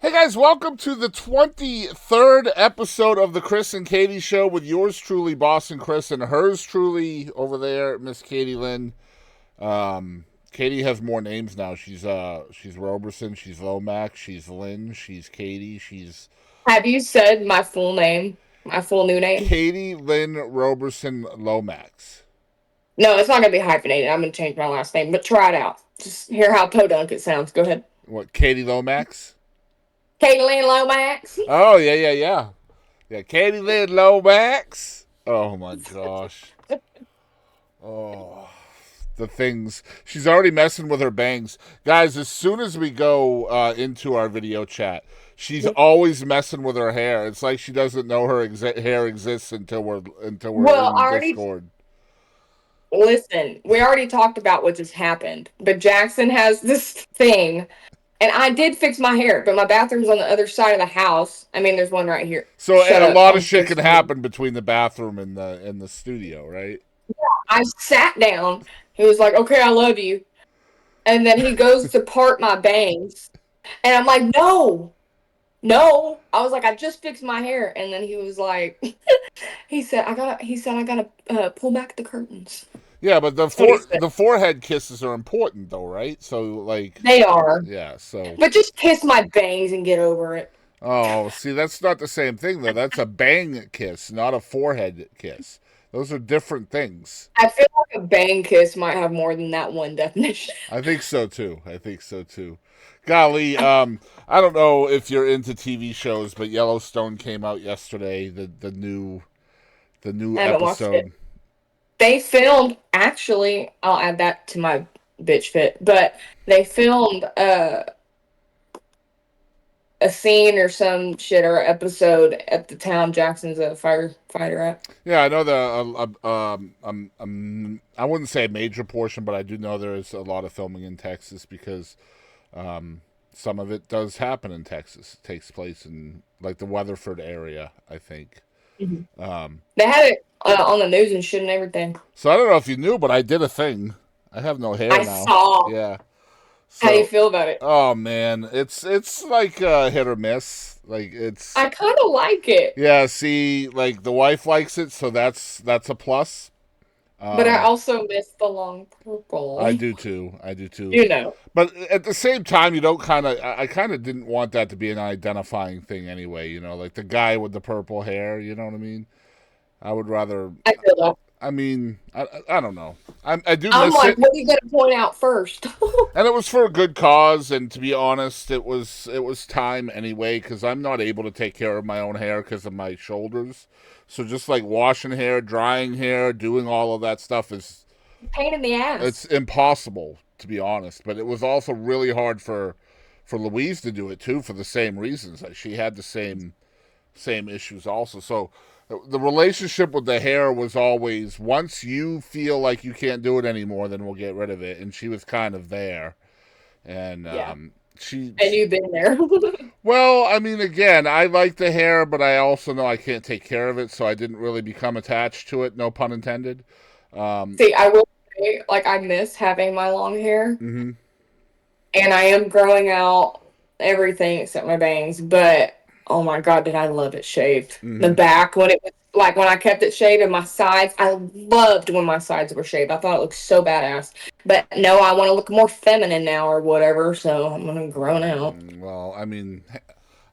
Hey guys, welcome to the 23rd episode of the Chris and Kadie Show with yours truly, Boston Chris, and hers truly over there, Miss Kadie Lynn. Kadie has more names now. She's Roberson, she's Lomax, she's Lynn, she's Kadie, she's Have you said my full name? My full new name? Kadie Lynn Roberson Lomax. No, it's not gonna be hyphenated. I'm gonna change my last name, but try it out. Just hear how podunk it sounds. Go ahead. What, Kadie Lomax? Caitlin Lomax. Oh, yeah. Yeah, Kadie Lynn Lomax. Oh my gosh. Oh, the things. She's already messing with her bangs. Guys, as soon as we go into our video chat, she's always messing with her hair. It's like she doesn't know her hair exists until we're Well, in I already Discord. listen. We already talked about what just happened, but Jackson has this thing, and I did fix my hair, but my bathroom's on the other side of the house. I mean, there's one right here. So Shut a up. lot of I'm shit can fixing it. happen between the bathroom and the studio, right? I sat down. He was like, "Okay, I love you," and then he goes to part my bangs, and I'm like, "No." No, I was like, I just fixed my hair, and then he was like, I gotta pull back the curtains. Yeah, but That's what he said. the forehead kisses are important though, right? So like, They are, yeah. So but just kiss my bangs and get over it. oh, see, that's not the same thing though. That's a bang kiss, not a forehead kiss. Those are different things. I feel like a bang kiss might have more than that one definition. I think so too. Golly, I don't know if you're into TV shows, but Yellowstone came out yesterday. The new I haven't watched it. episode. They filmed, actually, I'll add that to my bitch fit, but they filmed a scene or some shit or episode at the town Jackson's a firefighter at. Yeah, I know I wouldn't say a major portion, but I do know there is a lot of filming in Texas because some of it does happen in Texas. It takes place in like the Weatherford area, I think. Mm-hmm. Um, They had it on the news and shit and everything. so I don't know if you knew, but I did a thing. I have no hair I now. saw. Yeah. How do you So, feel about it? oh man, it's like hit or miss. Like it's I kind of like it, yeah. See, like the wife likes it, so that's a plus. but I Um, also miss the long purple. I do too. I do too. You know. But at the same time, you don't kind of. I kind of didn't want that to be an identifying thing anyway. You know, like the guy with the purple hair. You know what I mean? I would rather. I feel that. I mean, I don't know. I do I'm miss like, it, what are you gonna point out first? and it was for a good cause. And to be honest, it was time anyway because I'm not able to take care of my own hair because of my shoulders. So just like washing hair, drying hair, doing all of that stuff is Pain in the it's ass. impossible to be honest. But it was also really hard for Louise to do it too for the same reasons. Like she had the same issues also. So the relationship with the hair was always once you feel like you can't do it anymore, then we'll get rid of it. And she was kind of there, and Yeah, she, and you've been there. well, I mean, again, I like the hair, but I also know I can't take care of it, so I didn't really become attached to it. No pun intended. Um, See, I will say, like, I miss having my long hair, hmm and I am growing out everything except my bangs. But oh my god, did I love it shaved? The hmm back when it was like when I kept it shaved, and my sides. I loved when my sides were shaved. I thought it looked so badass. But no, I want to look more feminine now or whatever. So I'm gonna grow it out. Well, I mean,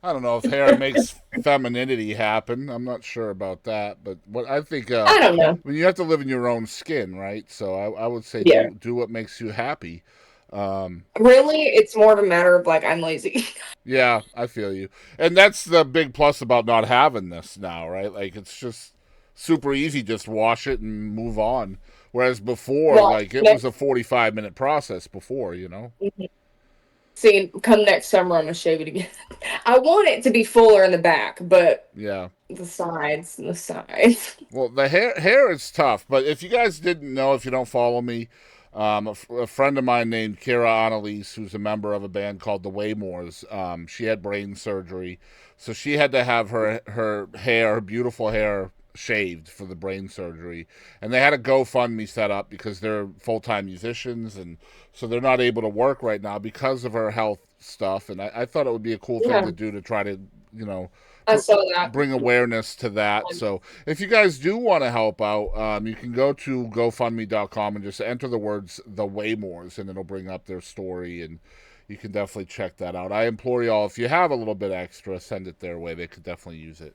I don't know if hair makes femininity happen. I'm not sure about that, but what I think, I don't know. when you have to live in your own skin, right? So I would say Yeah. do what makes you happy. Um, Really, it's more of a matter of like I'm lazy. yeah, I feel you, and that's the big plus about not having this now, right? Like it's just super easy, just wash it and move on. Whereas before, Well, like it was next a 45-minute process before, you know. see, come next summer, I'm gonna shave it again. I want it to be fuller in the back, but Yeah. the sides. Well, the hair is tough, but if you guys didn't know, if you don't follow me, a friend of mine named Kira Annalise, who's a member of a band called the Waymores, she had brain surgery, so she had to have her hair, her beautiful hair, shaved for the brain surgery, and they had a GoFundMe set up because they're full time musicians, and so they're not able to work right now because of her health stuff, and I thought it would be a cool thing Yeah, to do to try to, you know, I saw that. bring awareness to that. So if you guys do want to help out, you can go to GoFundMe.com and just enter the words "The Waymores," and it'll bring up their story, and you can definitely check that out. I implore y'all, if you have a little bit extra, send it their way. They could definitely use it.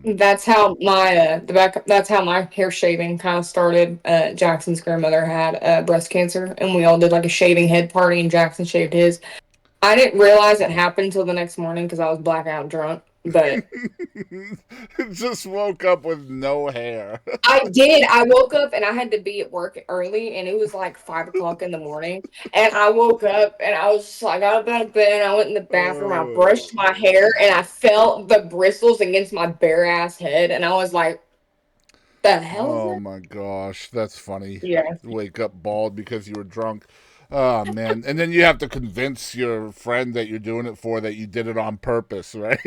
That's how my that's how my hair shaving kind of started. Jackson's grandmother had breast cancer, and we all did like a shaving head party, and Jackson shaved his. I didn't realize it happened until the next morning because I was blackout drunk. But Just woke up with no hair. I did. I woke up and I had to be at work early, and it was like 5 o'clock in the morning. And I woke up and I was just like, I got out of bed. I went in the bathroom. I brushed my hair, and I felt the bristles against my bare ass head, and I was like, "The hell is Oh that?" my gosh, that's funny. Yeah. Wake up bald because you were drunk. Oh man. And then you have to convince your friend that you're doing it for that you did it on purpose, right?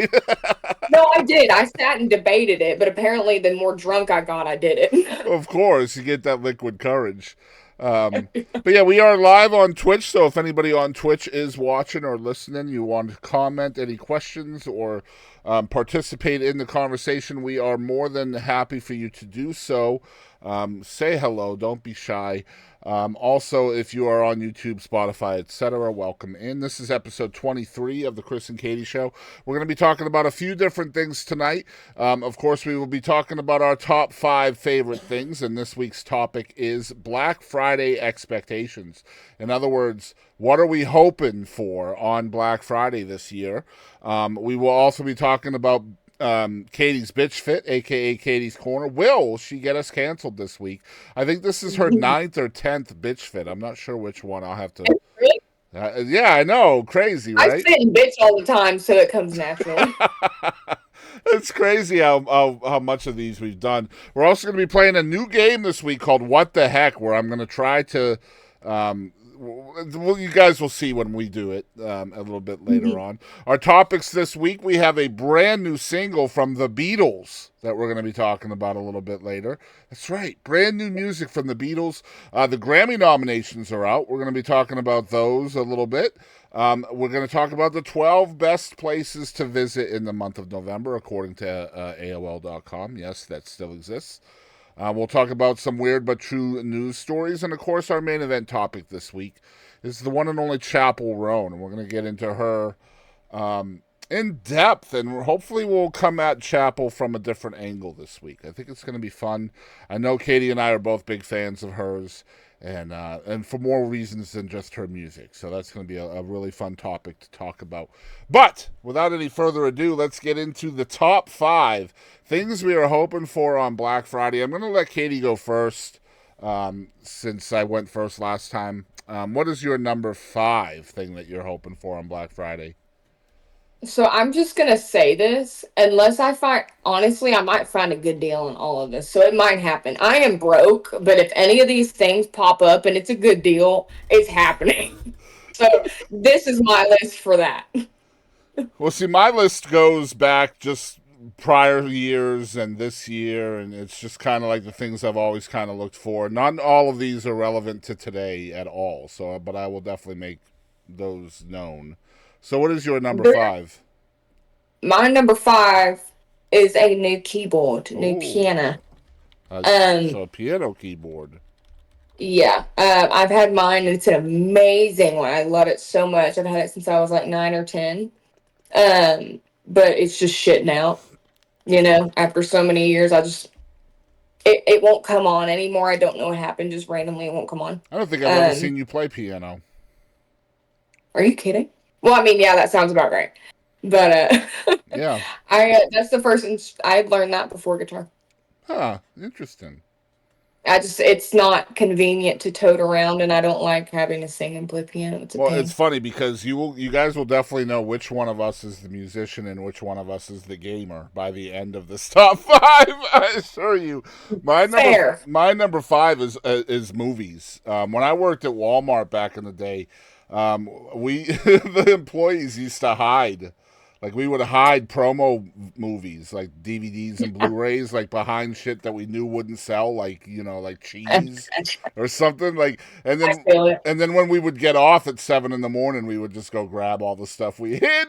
No, I did. I sat and debated it, but apparently, the more drunk I got, I did it. Of course, you get that liquid courage. But yeah, we are live on Twitch, so if anybody on Twitch is watching or listening, you want to comment any questions or participate in the conversation, we are more than happy for you to do so. Say hello, don't be shy. Also, if you are on YouTube, Spotify, etc., welcome in. This is episode 23 of the Chris and Kadie Show. We're going to be talking about a few different things tonight. Of course, we will be talking about our top 5 favorite things, and this week's topic is Black Friday expectations. In other words, what are we hoping for on Black Friday this year? We will also be talking about Kadie's Bitch Fit, aka Kadie's Corner. Will she get us canceled this week? I think this is her 9th or 10th Bitch Fit. I'm not sure which one. I'll have to. Yeah, I know, crazy, right? I sit and bitch all the time, so it comes naturally. It's crazy how much of these we've done. We're also going to be playing a new game this week called What the Heck, where I'm going to try to. Well, you guys will see when we do it a little bit later on. Our topics this week, we have a brand new single from the Beatles that we're going to be talking about a little bit later. That's right, brand new music from the Beatles. The Grammy nominations are out. We're going to be talking about those a little bit. We're going to talk about the 12 best places to visit in the month of November, according to AOL.com. Yes, that still exists. We'll talk about some weird but true news stories. And, of course, our main event topic this week is the one and only Chappell Roan. And we're going to get into her in depth. And hopefully we'll come at Chappell from a different angle this week. I think it's going to be fun. I know Kadie and I are both big fans of hers. And for more reasons than just her music. So that's going to be a really fun topic to talk about. But without any further ado, let's get into the top 5 things we are hoping for on Black Friday. I'm going to let Kadie go first since I went first last time. What is your number 5 thing that you're hoping for on Black Friday? So I'm just gonna say this, unless honestly, I might find a good deal on all of this. So it might happen. I am broke, but if any of these things pop up and it's a good deal, it's happening. So this is my list for that. Well, see, my list goes back just prior years and this year, and it's just kind of like the things I've always kind of looked for. Not all of these are relevant to today at all, so but I will definitely make those known. So what is your number 5? My number 5 is a new keyboard, new Ooh. piano. So a piano keyboard. Yeah, I've had mine, and it's an amazing one. I love it so much. I've had it since I was like 9 or 10. But it's just shitting out. You know, after so many years, it won't come on anymore. I don't know what happened. Just randomly, it won't come on. I don't think I've ever seen you play piano. Are you kidding? Well, I mean, yeah, that sounds about right. But yeah, that's the first. I learned that before guitar. Huh? Interesting. It's not convenient to tote around, and I don't like having to sing and play piano. It's a pain. It's funny because you guys will definitely know which one of us is the musician and which one of us is the gamer by the end of this top 5. I assure you. My number 5 is movies. When I worked at Walmart back in the day, we the employees used to hide Like we would hide promo movies, like DVDs and Blu-rays, like behind shit that we knew wouldn't sell, like like cheese or something. Like, and I then feel it. and then when we would get off at 7 a.m, we would just go grab all the stuff we hid.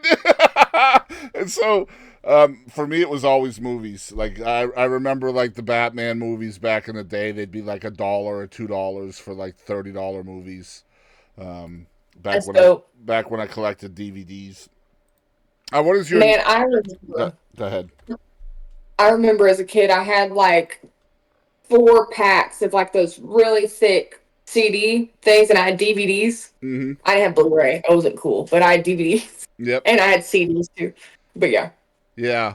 And so for me, it was always movies. Like I remember like the Batman movies back in the day. They'd be like $1 or $2 for like $30 movies. Um, That's dope. back when I collected DVDs. What is your Man, Go ahead. I remember as a kid, I had like 4 packs of like those really thick CD things, and I had DVDs. Mm-hmm. I didn't have Blu-ray. I wasn't cool, but I had DVDs. Yep. And I had CDs too. But yeah. Yeah.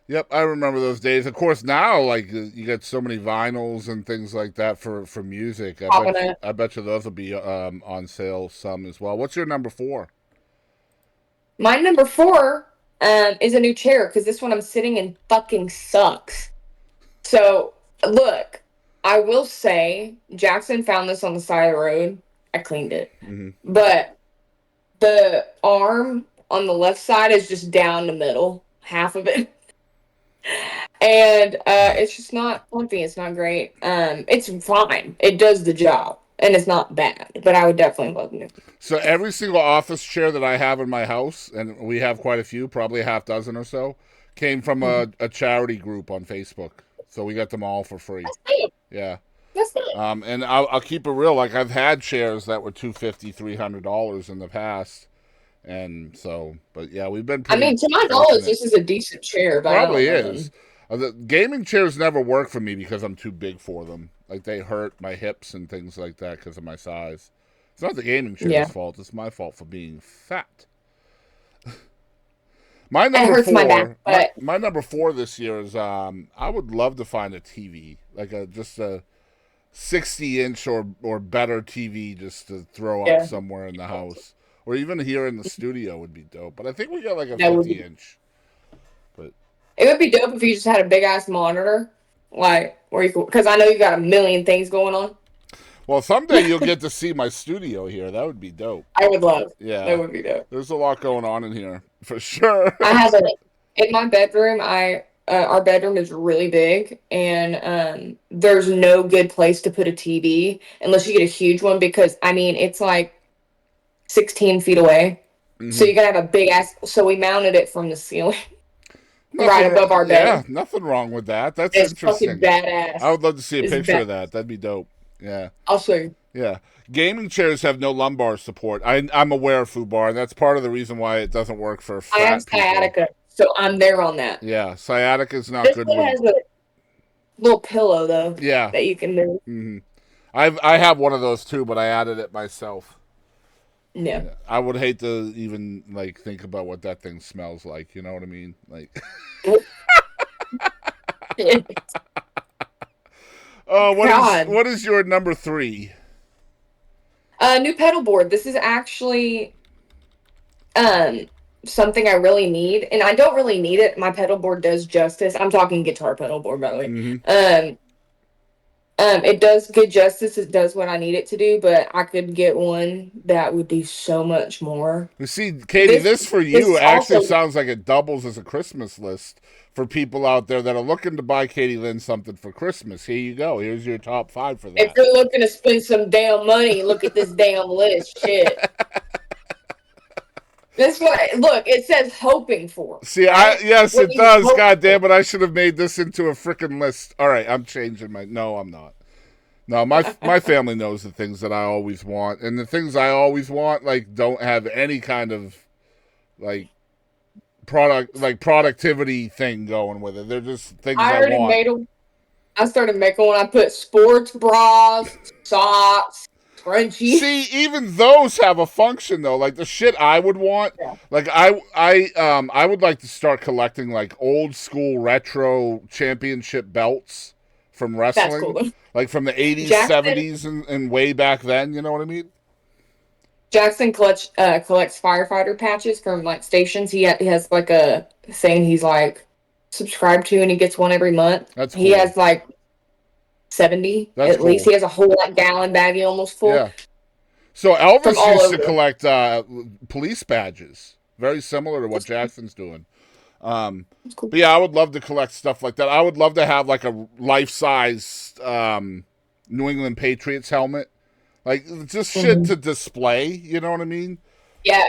Yep, I remember those days. Of course, now like you get so many vinyls and things like that for music. I bet you those will be on sale some as well. What's your number 4? My number 4 is a new chair, because this one I'm sitting in fucking sucks. So look, I will say Jackson found this on the side of the road. I cleaned it, but the arm on the left side is just down the middle, half of it. And it's just not comfy. It's not great. It's fine. It does the job, and it's not bad. But I would definitely love new. So every single office chair that I have in my house, and we have quite a few, probably a half dozen or so, came from a charity group on Facebook. So we got them all for free. That's good. Yeah. That's good. And I'll keep it real. Like I've had chairs that were $250, $300 in the past. And so, but yeah, we've been pretty to my knowledge, this is a decent chair. But probably is. The gaming chairs never work for me because I'm too big for them. Like they hurt my hips and things like that because of my size. It's not the gaming chair's fault. It's my fault for being fat. My number 4. My back, but... my number 4 this year is I would love to find a TV, like just a 60-inch or better TV, just to throw up somewhere in the house. Or even here in the studio would be dope. But I think we got like a 50-inch. But it would be dope if you just had a big ass monitor, like where you could, because I know you got a million things going on. Well, someday you'll get to see my studio here. That would be dope. I would love. Yeah, that would be dope. There's a lot going on in here for sure. I have in my bedroom. Our bedroom is really big, and there's no good place to put a TV unless you get a huge one, because it's like 16 feet away. So you gotta have a big ass. So we mounted it from the ceiling, right above our bed. Yeah, nothing wrong with that. That's interesting. Fucking badass. I would love to see a picture of that. That'd be dope. Yeah, I'll show you. Yeah, gaming chairs have no lumbar support. I'm aware of FUBAR, and that's part of the reason why it doesn't work for fat I have sciatica, so I'm there on that. Yeah, sciatica is not this good. This one has a little pillow though. Yeah, that you can move. I have one of those too, but I added it myself. Yeah. I would hate to even like think about what that thing smells like. You know what I mean? Like. Oh, what is your number 3? New pedal board. This is actually something I really need, and I don't really need it. My pedal board does justice. I'm talking guitar pedal board, by the way. It does good justice. It does what I need it to do, but I could get one that would do so much more. You see, Katie, this for you actually sounds like it doubles as a Christmas list for people out there that are looking to buy Kadie Lynn something for Christmas. Here you go. Here's your top 5 for that. If you're looking to spend some damn money, look at this damn list. Shit. That's what. Look, it says hoping for. See, right? Yes, it does. God damn it! I should have made this into a freaking list. All right, I'm changing my. No, I'm not. No, my family knows the things that I always want, and the things I always want like don't have any kind of like productivity thing going with it. They're just things I want. I started making one. I put sports bras, socks, scrunchies. See, even those have a function though. Like the shit I would want. Yeah. Like I would like to start collecting like old school retro championship belts from wrestling. That's cool. Like from the 80s, Jackson, 70s, and way back then. You know what I mean? Jackson collects firefighter patches from like stations. He has like a thing he's like subscribed to, and he gets one every month. That's cool. He has like 70 at least. He has a whole like gallon baggie almost full. Yeah. So Elvis used to collect police badges. Very similar to what Jackson's doing. It's cool. But yeah, I would love to collect stuff like that. I would love to have like a life-size New England Patriots helmet. Like just shit to display, you know what I mean? Yeah,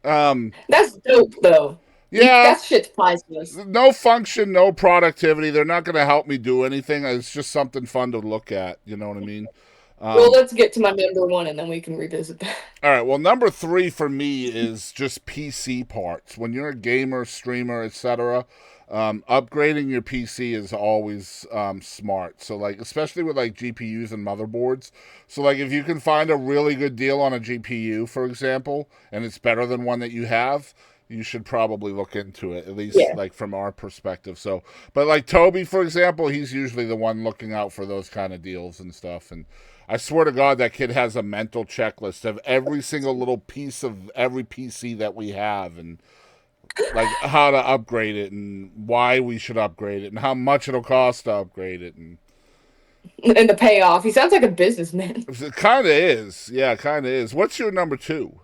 Um, that's dope though. yeah, That shit's priceless. no function, no productivity. They're not going to help me do anything. It's just something fun to look at, you know what I mean? Well, let's get to my number one, and then we can revisit that. All right. Well, number 3 for me is just PC parts. When you're a gamer, streamer, etc., upgrading your PC is always smart. So, like, especially with like GPUs and motherboards. So, like, if you can find a really good deal on a GPU, for example, and it's better than one that you have, you should probably look into it, at least Yeah. like from our perspective. So, but like Toby, for example, he's usually the one looking out for those kind of deals and stuff. And I swear to God, that kid has a mental checklist of every single little piece of every PC that we have, and like how to upgrade it, and why we should upgrade it, and how much it'll cost to upgrade it, and And the payoff. He sounds like a businessman. it kind of is. Yeah, kind of is. What's your number 2?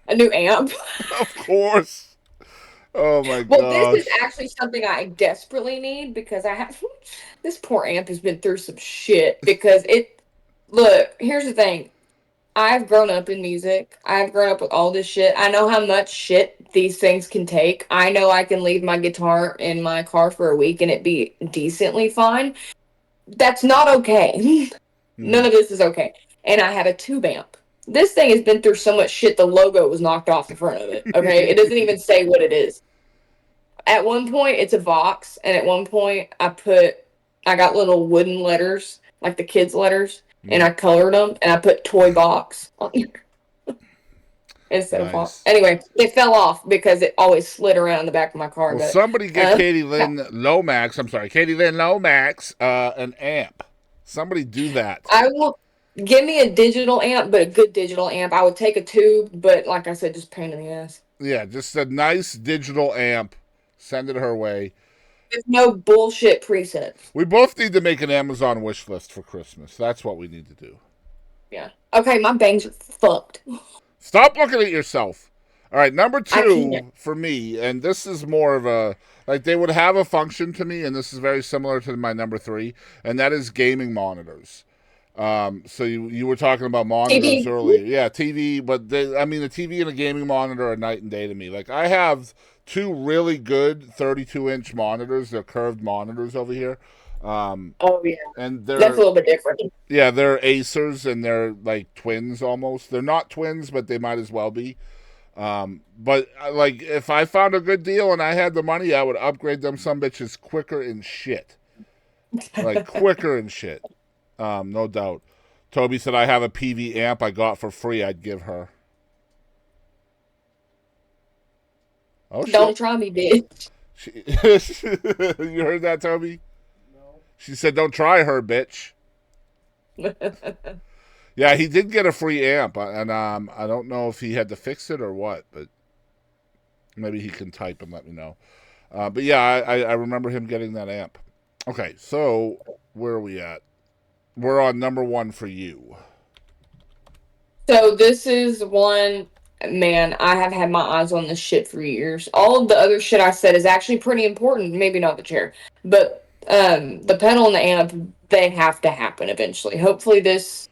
A new amp. Of course. Oh my Well, this gosh. is actually something I desperately need because I have this poor amp has been through some shit because it look, here's the thing. I've grown up in music. I've grown up with all this shit. I know how much shit these things can take. I know I can leave my guitar in my car for a week and it be decently fine. That's not okay. None of this is okay. And I have a tube amp. This thing has been through so much shit, the logo was knocked off the front of it. Okay? It doesn't even say what it is. At one point, it's a Vox, and at one point, I got little wooden letters, like the kids' letters, and I colored them, and I put toy box on there instead of Vox. Nice. Anyway, they fell off because it always slid around the back of my car. Well, But somebody get Kadie Lynn Lomax. I'm sorry, Kadie Lynn Lomax, an amp. Somebody do that. I will give me a digital amp, but a good digital amp. I would take a tube, but like I said, just pain in the ass. Yeah, just a nice digital amp. Send it her way. There's no bullshit presets. We both need to make an Amazon wish list for Christmas. That's what we need to do. Yeah. Okay, my bangs are fucked. Stop looking at yourself. All right, number I 2 can't. for me, and this is more of a, like, they would have a function to me, and this is very similar to my number 3, and that is gaming monitors. So you were talking about monitors TV. earlier. Yeah, TV, but I mean, the TV and a gaming monitor are night and day to me. Like, I have 2 really good 32-inch monitors. They're curved monitors over here. Oh yeah, And that's a little bit different. yeah, they're Acers, and they're like twins almost. They're not twins, but they might as well be. But like, if I found a good deal and I had the money, I would upgrade them some bitches quicker and shit. Like, quicker and shit. No doubt. Toby said I have a PV amp I got for free. I'd give her. Oh shit! Don't try me, bitch. You heard that, Toby? No. She said, "Don't try her, bitch." Yeah, he did get a free amp, and I don't know if he had to fix it or what, but maybe he can type and let me know. But yeah, I remember him getting that amp. Okay, so where are we at? We're on number 1 for you. So this is one, man, I have had my eyes on this shit for years. All of the other shit I said is actually pretty important. Maybe not the chair, but the pedal and the amp, they have to happen eventually. Hopefully this,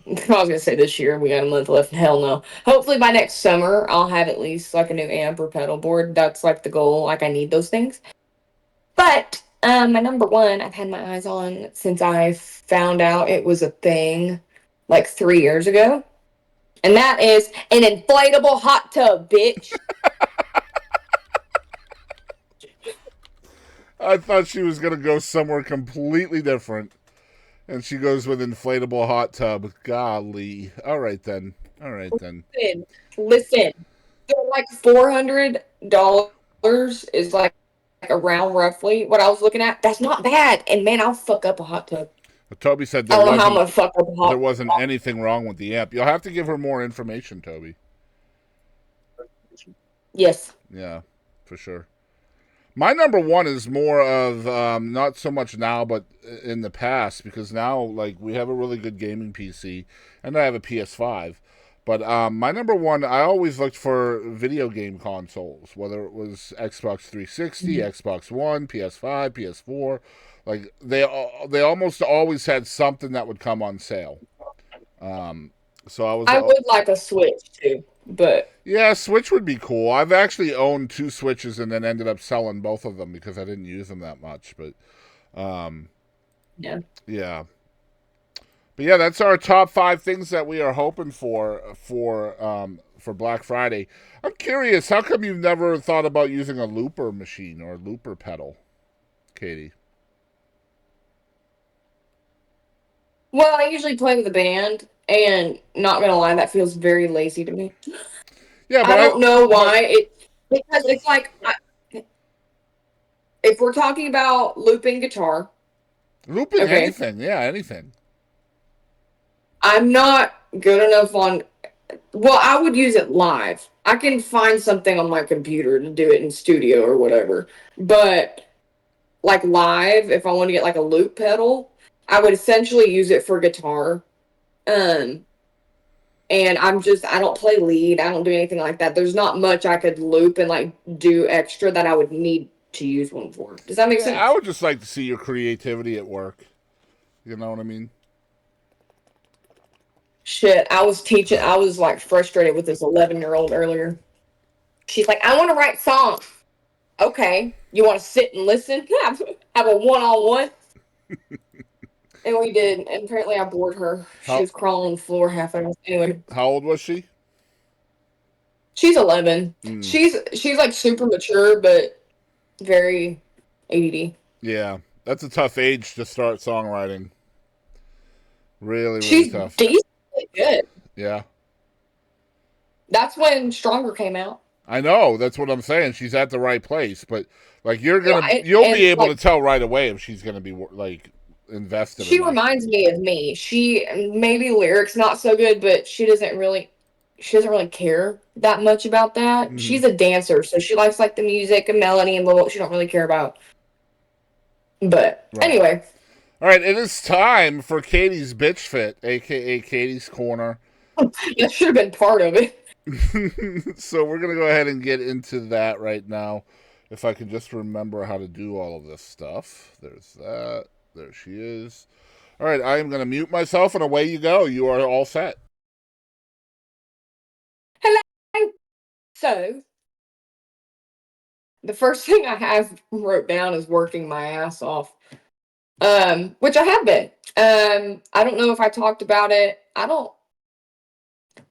I was gonna say this year, we got a month left. Hell no. Hopefully by next summer, I'll have at least like a new amp or pedal board. That's like the goal. Like I need those things. But my number 1, I've had my eyes on since I found out it was a thing like 3 years ago. And that is an inflatable hot tub, bitch. I thought she was gonna go somewhere completely different, and she goes with inflatable hot tub. Golly. All right then. Listen. So like $400 is like around roughly what I was looking at. That's not bad. And man, I'll fuck up a hot tub. Toby said I don't know how I'm gonna fuck up a hot there wasn't anything wrong with the amp. You'll have to give her more information, Toby. Yes. Yeah, for sure. My number 1 is more of not so much now, but in the past, because now like we have a really good gaming PC, and I have a PS5. But my number one, I always looked for video game consoles, whether it was Xbox 360, Mhm. Xbox One, PS5, PS4. Like they almost always had something that would come on sale. Um, so I was, I would like a Switch too, but yeah, Switch would be cool. I've actually owned two Switches and then ended up selling both of them because I didn't use them that much. But um, yeah. yeah, but yeah, that's our top five things that we are hoping for Black Friday. I'm curious, how come you've never thought about using a looper machine or a looper pedal, Katie? Well, I usually play with a band, and not gonna lie, that feels very lazy to me. Yeah, I but don't know but why it because it's like if we're talking about looping guitar, looping okay, anything, yeah, anything. I'm not good enough on. Well, I would use it live. I can find something on my computer to do it in studio or whatever, but like live, if I want to get like a loop pedal, I would essentially use it for guitar. Um, and I don't play lead. I don't do anything like that. There's not much I could loop and like do extra that I would need to use one for. Does that make Yeah, I sense? would just like to see your creativity at work. You know what I mean? Shit, I was like frustrated with this 11-year-old earlier. She's like, I want to write songs. Okay. You want to sit and listen? Have a one-on-one? And we did. And apparently I bored her. She How was crawling on the floor half hour. Anyway, how old was she? she's 11. Mm, She's like super mature, but very ADD. yeah, that's a tough age to start songwriting. Really, really She's tough. decently good. Yeah. That's when Stronger came out. I know. That's what I'm saying. She's at the right place, but like Well, you'll and be able to like tell right away if she's gonna be like invested she enough. reminds me of me. She maybe lyrics not so good, but she doesn't really care that much about that. Mm-hmm. She's a dancer, so she likes like the music and melody and blah, blah, she don't really care about. But Right. anyway, All right. It is time for Katie's bitch fit, aka Katie's corner. that should have been part of it. So we're gonna go ahead and get into that right now. If I can just remember how to do all of this stuff. There's that. There she is. All right. I am gonna mute myself, and away you go. You are all set. Hello. So the first thing I have wrote down is working my ass off. Which I have been. I don't know if I talked about it.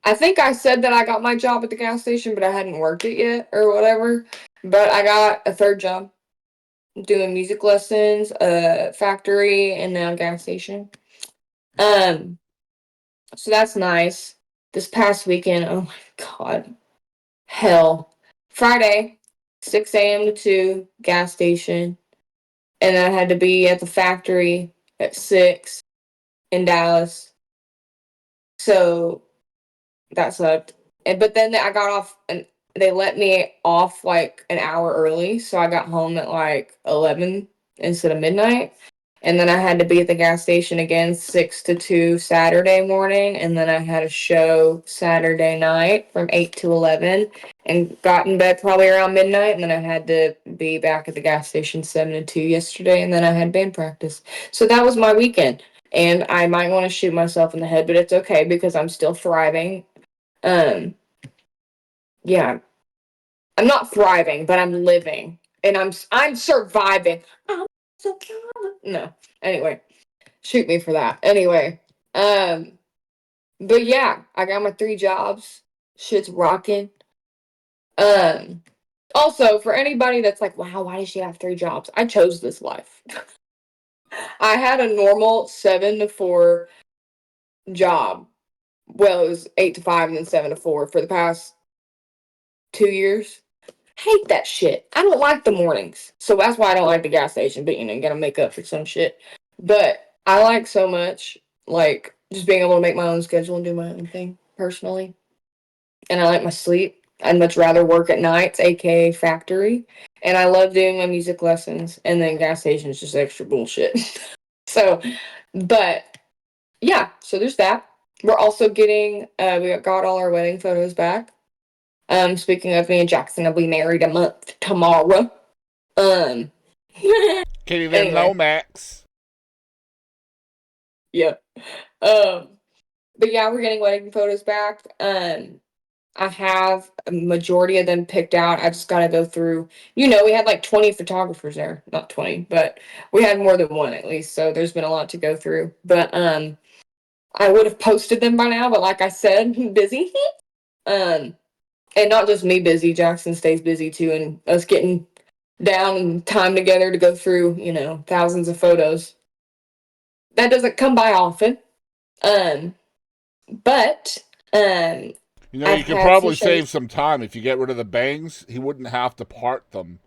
I think I said that I got my job at the gas station, but I hadn't worked it yet or whatever. But I got a third job doing music lessons, a factory, and now a gas station. Um, so that's nice. This past weekend, oh my god, hell. Friday, 6 a.m. to 2, gas station. And I had to be at the factory at 6 in Dallas. So that sucked. But then I got off and they let me off like an hour early, so I got home at like 11 instead of midnight. And then I had to be at the gas station again 6 to 2 Saturday morning, and then I had a show Saturday night from 8 to 11 and got in bed probably around midnight, and then I had to be back at the gas station 7 to 2 yesterday, and then I had band practice. So that was my weekend. And I might want to shoot myself in the head, but it's okay because I'm still thriving. Um, yeah, I'm not thriving, but I'm living, and I'm surviving. I'm surviving. No, anyway, shoot me for that. Anyway, um, but yeah, I got my 3 jobs. Shit's rocking. Um, also for anybody that's like, wow, why does she have 3 jobs? I chose this life. I had a normal 7 to 4 job. Well, it was 8 to 5 and then 7 to 4 for the past 2 years. Hate that shit. I don't like the mornings. So that's why I don't like the gas station, but you gotta make up for some shit. But I like so much, like, just being able to make my own schedule and do my own thing personally. And I like my sleep. I'd much rather work at nights, aka factory. And I love doing my music lessons. And then gas station is just extra bullshit. So, but yeah, so there's that. We're also getting, we got all our wedding photos back. Speaking of, me and Jackson will be married a month tomorrow. Um, Kadie Lynn anyway, Lomax. yeah. But yeah, we're getting wedding photos back. I have a majority of them picked out. I just got to go through. We had like 20 photographers there. Not 20, but we had more than one at least. So there's been a lot to go through. But I would have posted them by now, but like I said, busy. um, and not just me busy. Jackson stays busy too, and us getting down and time together to go through, thousands of photos. That doesn't come by often. Um, but I've You could had some probably shows. save some time if you get rid of the bangs. He wouldn't have to part them.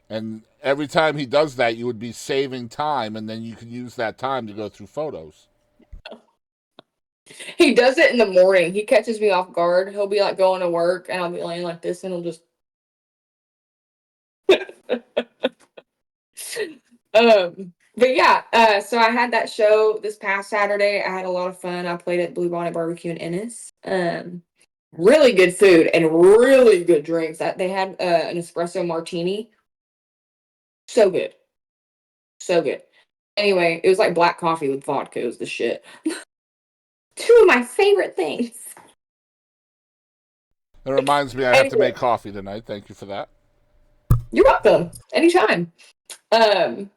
And every time he does that, you would be saving time, and then you could use that time to go through photos. He does it in the morning. He catches me off guard. He'll be like going to work, and I'll be laying like this, and he'll just. But yeah, so I had that show this past Saturday. I had a lot of fun. I played at Blue Bonnet Barbecue in Ennis. Really good food and really good drinks. That they had an espresso martini. So good, so good. Anyway, it was like black coffee with vodka. It was the shit. Two of my favorite things. It reminds me I have to Anyway, make coffee tonight. Thank you for that. you're welcome. Anytime. Um,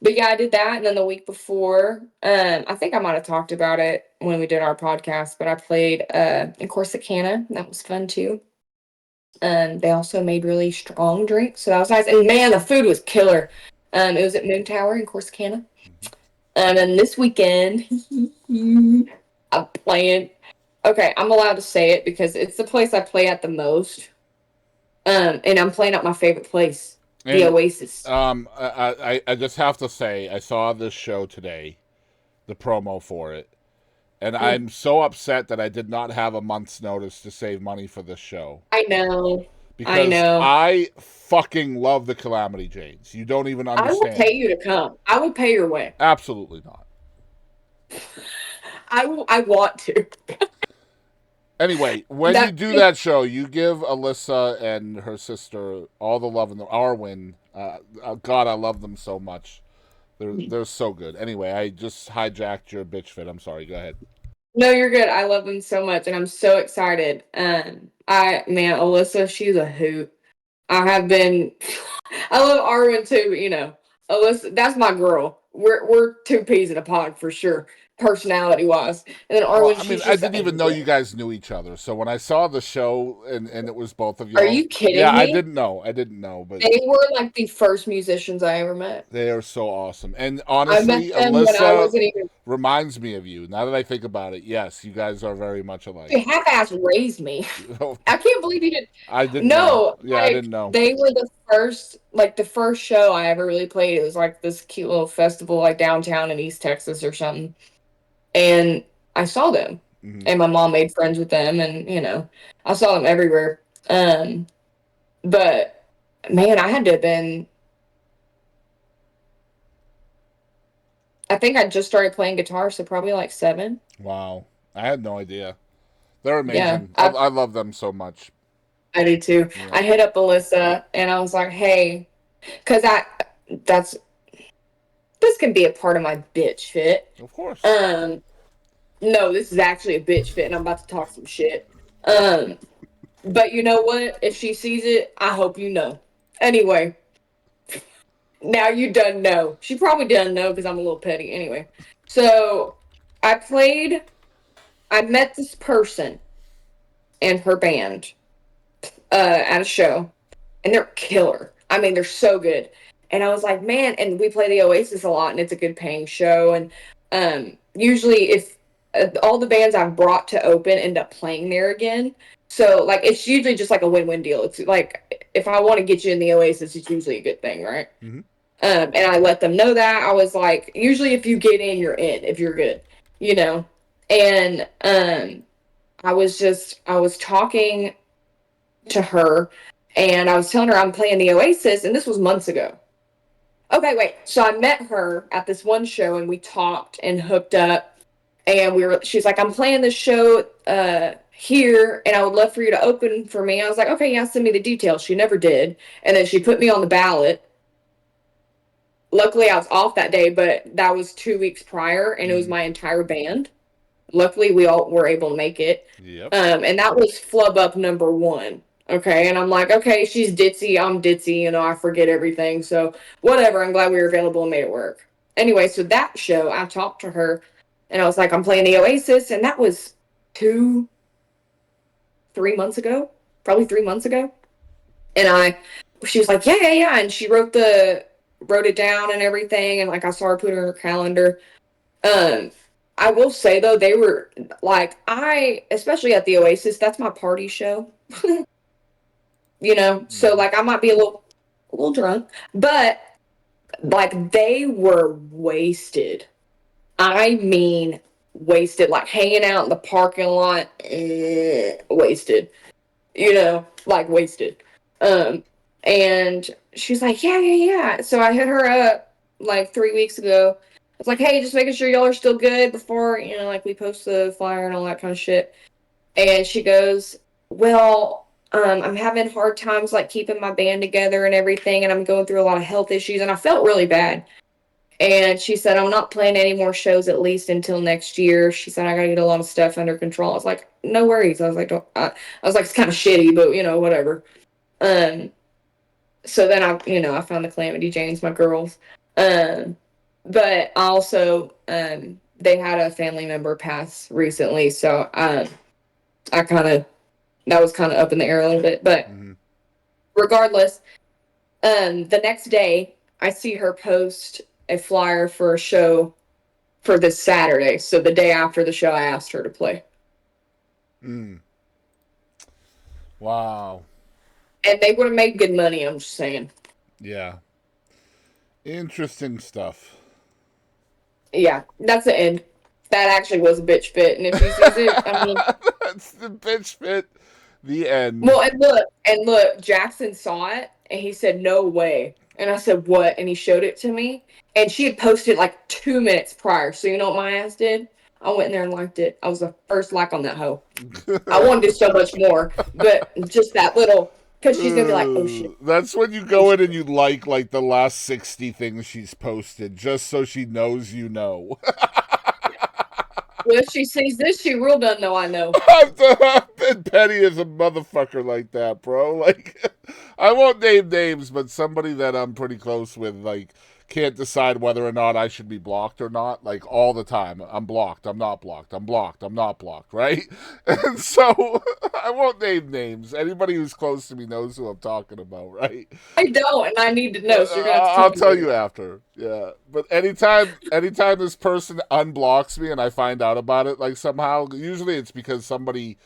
but yeah, I did that, and then the week before, I think I might have talked about it when we did our podcast, but I played in Corsicana. That was fun too. They also made really strong drinks, so that was nice. And man, the food was killer. It was at Moon Tower in Corsicana. And this weekend, I'm playing. Okay, I'm allowed to say it because it's the place I play at the most. And I'm playing at my favorite place, the And Oasis. I just have to say, I saw this show today, the promo for it, and Mm, I'm so upset that I did not have a month's notice to save money for this show. I know. I Because know. I fucking love the Calamity Janes. You don't even I will pay understand. you to come. I will pay your way. Absolutely not. I want to. Anyway, when you That do that show, you give Alyssa and her sister all the love in the Arwen. God, I love them so much. They're so good. Anyway, I just hijacked your bitch fit. I'm sorry. Go ahead. No, you're good. I love them so much, and I'm so excited. Alyssa, she's a hoot. I have been. I love Arwen too, but Alyssa, that's my girl. We're two peas in a pod for sure, personality wise. And then Well, Arwen, I mean, she's I just didn't an even know angel. you guys knew each other. So when I saw the show and it was both of Are y'all, you yeah, kidding I me? didn't know. I didn't know, but They were like the first musicians I ever met. they are so awesome. And I met honestly, them when I Alyssa wasn't even. reminds me of you. Now that I think about it, yes, you guys are very much They alike. half-ass raised me. I can't believe you did. I didn't know. No, Yeah, I like didn't know. they were the first show I ever really played. It was like this cute little festival like downtown in East Texas or something. And I saw them. Mm-hmm. And my mom made friends with them, and I saw them everywhere. Um but man, I had to have been. I think I just started playing guitar, so probably like 7. Wow, I had no idea. They're Yeah, amazing. I love them so much. I did too. Yeah, I hit up Alyssa and I was like, "Hey," because that's this can be a part of my bitch fit. of course. Um, no, this is actually a bitch fit, and I'm about to talk some shit. Um, but you know what? If she sees it, I hope you know. Anyway, now you done know. She probably doesn't know because I'm a little petty. Anyway, so I played. I met this person and her band at a show, and they're killer. I mean, they're so good. And I was like, man, and we play the Oasis a lot, and it's a good paying show. And usually, if all the bands I've brought to open end up playing there again, so like it's usually just like a win-win deal. It's like if I want to get you in the Oasis, it's usually a good thing, right? Mm-hmm. And I let them know that. I was like, usually if you get in, you're in. If you're good, you know. And I was talking to her, and I was telling her I'm playing the Oasis, and this was months ago. Okay, wait. So I met her at this one show, and we talked and hooked up, And she's like, I'm playing this show here, and I would love for you to open for me. I was like, okay, yeah, send me the details. She never did. And then she put me on the ballot. Luckily, I was off that day, but that was 2 weeks prior, and it was my entire band. Luckily, we all were able to make it. Yep. And that was flub up number one. Okay, and I'm like, okay, she's ditzy, I'm ditzy, I forget everything. So whatever, I'm glad we were available and made it work. Anyway, so that show, I talked to her, and I was like, I'm playing the Oasis, and that was 3 months ago, probably 3 months ago. And she was like, yeah, and she wrote it down and everything, and like I saw her put it in her calendar. I will say though, they were like, especially at the Oasis, that's my party show. So like I might be a little drunk, but like they were wasted. I mean wasted, like hanging out in the parking lot, wasted. Like wasted. And she's like, yeah. So I hit her up like 3 weeks ago. I was like, hey, just making sure y'all are still good before, like we post the flyer and all that kind of shit. And she goes, well, I'm having hard times like keeping my band together and everything, and I'm going through a lot of health issues, and I felt really bad. And she said, I'm not playing any more shows at least until next year. She said, I gotta get a lot of stuff under control. I was like, no worries. I was like, it's kind of shitty, but whatever. So then I found the Calamity Janes, my girls. But also, they had a family member pass recently, so that was kind of up in the air a little bit. But regardless, the next day I see her post a flyer for a show for this Saturday. So the day after the show, I asked her to play. Wow. And they would have made good money, I'm just saying. Yeah. Interesting stuff. Yeah, that's the end. That actually was a bitch fit, and if she sees it, I mean, that's the bitch fit. The end. Well, and look, Jackson saw it, and he said, "No way." And I said, "What?" And he showed it to me, and she had posted like 2 minutes prior. So you know what my ass did? I went in there and liked it. I was the first like on that hoe. I want to do so much more, but just that little. Because she's going to be like, oh, shit. That's when you go in and you like the last 60 things she's posted, just so she knows you know. Well, if she sees this, she real done know I know. I've been petty as a motherfucker like that, bro. Like, I won't name names, but somebody that I'm pretty close with, like, can't decide whether or not I should be blocked or not. Like, all the time. I'm blocked. I'm not blocked. I'm blocked. I'm not blocked, right? And so, I won't name names. Anybody who's close to me knows who I'm talking about, right? I don't, and I need to know, so you're going to have to I'll tell you after. Yeah. But anytime this person unblocks me and I find out about it, like, somehow, usually it's because somebody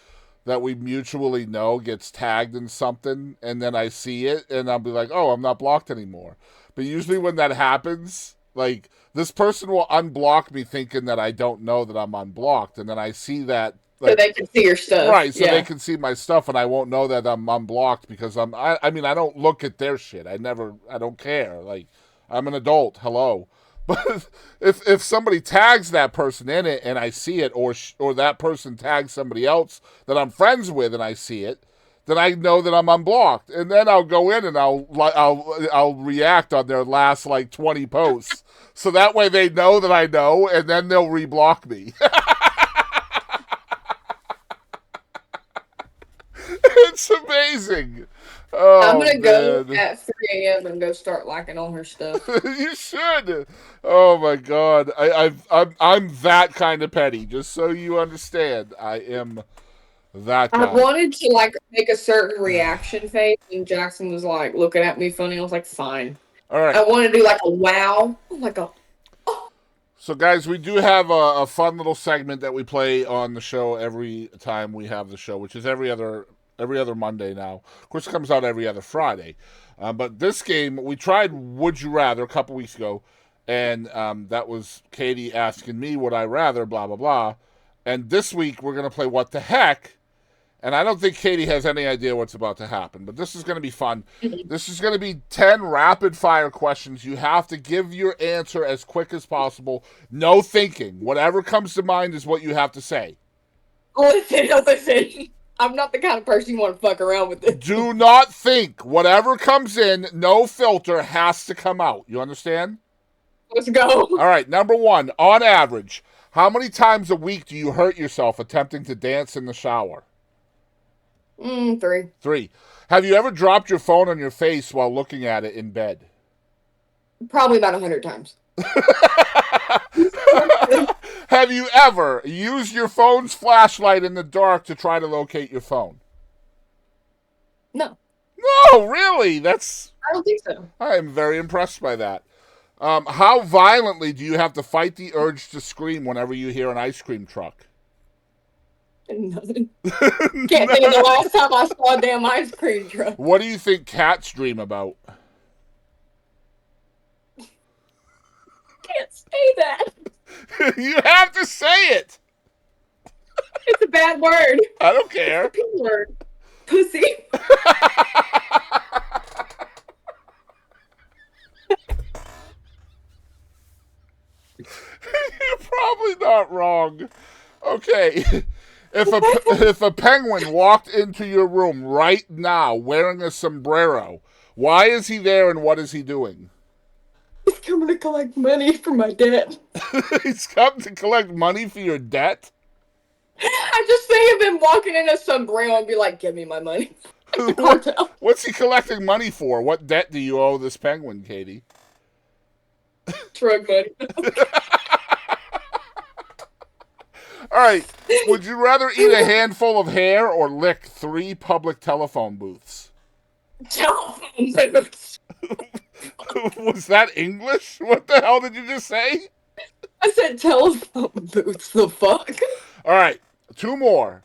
that we mutually know gets tagged in something, and then I see it, and I'll be like, oh, I'm not blocked anymore. But usually when that happens, like, this person will unblock me thinking that I don't know that I'm unblocked, and then I see that. Like, so they can see your stuff. Right, so they can see my stuff, and I won't know that I'm unblocked because I mean, I don't look at their shit. I don't care. Like, I'm an adult. Hello. But if somebody tags that person in it and I see it, or that person tags somebody else that I'm friends with and I see it, then I know that I'm unblocked, and then I'll go in and I'll react on their last like 20 posts, so that way they know that I know, and then they'll reblock me. It's amazing. Oh, I'm gonna go man. at 3 a.m. and go start liking all her stuff. You should. Oh my god, I'm that kind of petty. Just so you understand, I am that guy. I wanted to like make a certain reaction face, and Jackson was like looking at me funny. I was like, fine. All right. I want to do like a wow. Oh my god. So, guys, we do have a fun little segment that we play on the show every time we have the show, which is every other Monday now. Of course, it comes out every other Friday. But this game, we tried Would You Rather a couple weeks ago, and that was Katie asking me would I rather, blah, blah, blah. And this week, we're going to play What the Heck, And I don't think Katie has any idea what's about to happen, but this is going to be fun. This is going to be 10 rapid fire questions. You have to give your answer as quick as possible. No thinking. Whatever comes to mind is what you have to say. Listen. I'm not the kind of person you want to fuck around with this. Do not think. Whatever comes in, no filter, has to come out. You understand? Let's go. All right, number one. On average, how many times a week do you hurt yourself attempting to dance in the shower? 3. 3. Have you ever dropped your phone on your face while looking at it in bed? Probably about 100 times. Have you ever used your phone's flashlight in the dark to try to locate your phone? No. No, really? I don't think so. I am very impressed by that. How violently do you have to fight the urge to scream whenever you hear an ice cream truck? Nothing. Can't think of the last time I saw a damn ice cream truck. What do you think cats dream about? Can't say that. You have to say it. It's a bad word. I don't care. It's a P word. Pussy. You're probably not wrong. Okay. If a penguin walked into your room right now wearing a sombrero, why is he there and what is he doing? He's coming to collect money for my debt. He's come to collect money for your debt? I just think of him walking in a sombrero and be like, give me my money. What's he collecting money for? What debt do you owe this penguin, Katie? Drug money. All right. Would you rather eat a handful of hair or lick 3 public telephone booths? Telephone booths. Was that English? What the hell did you just say? I said telephone booths. The fuck? All right. 2 more.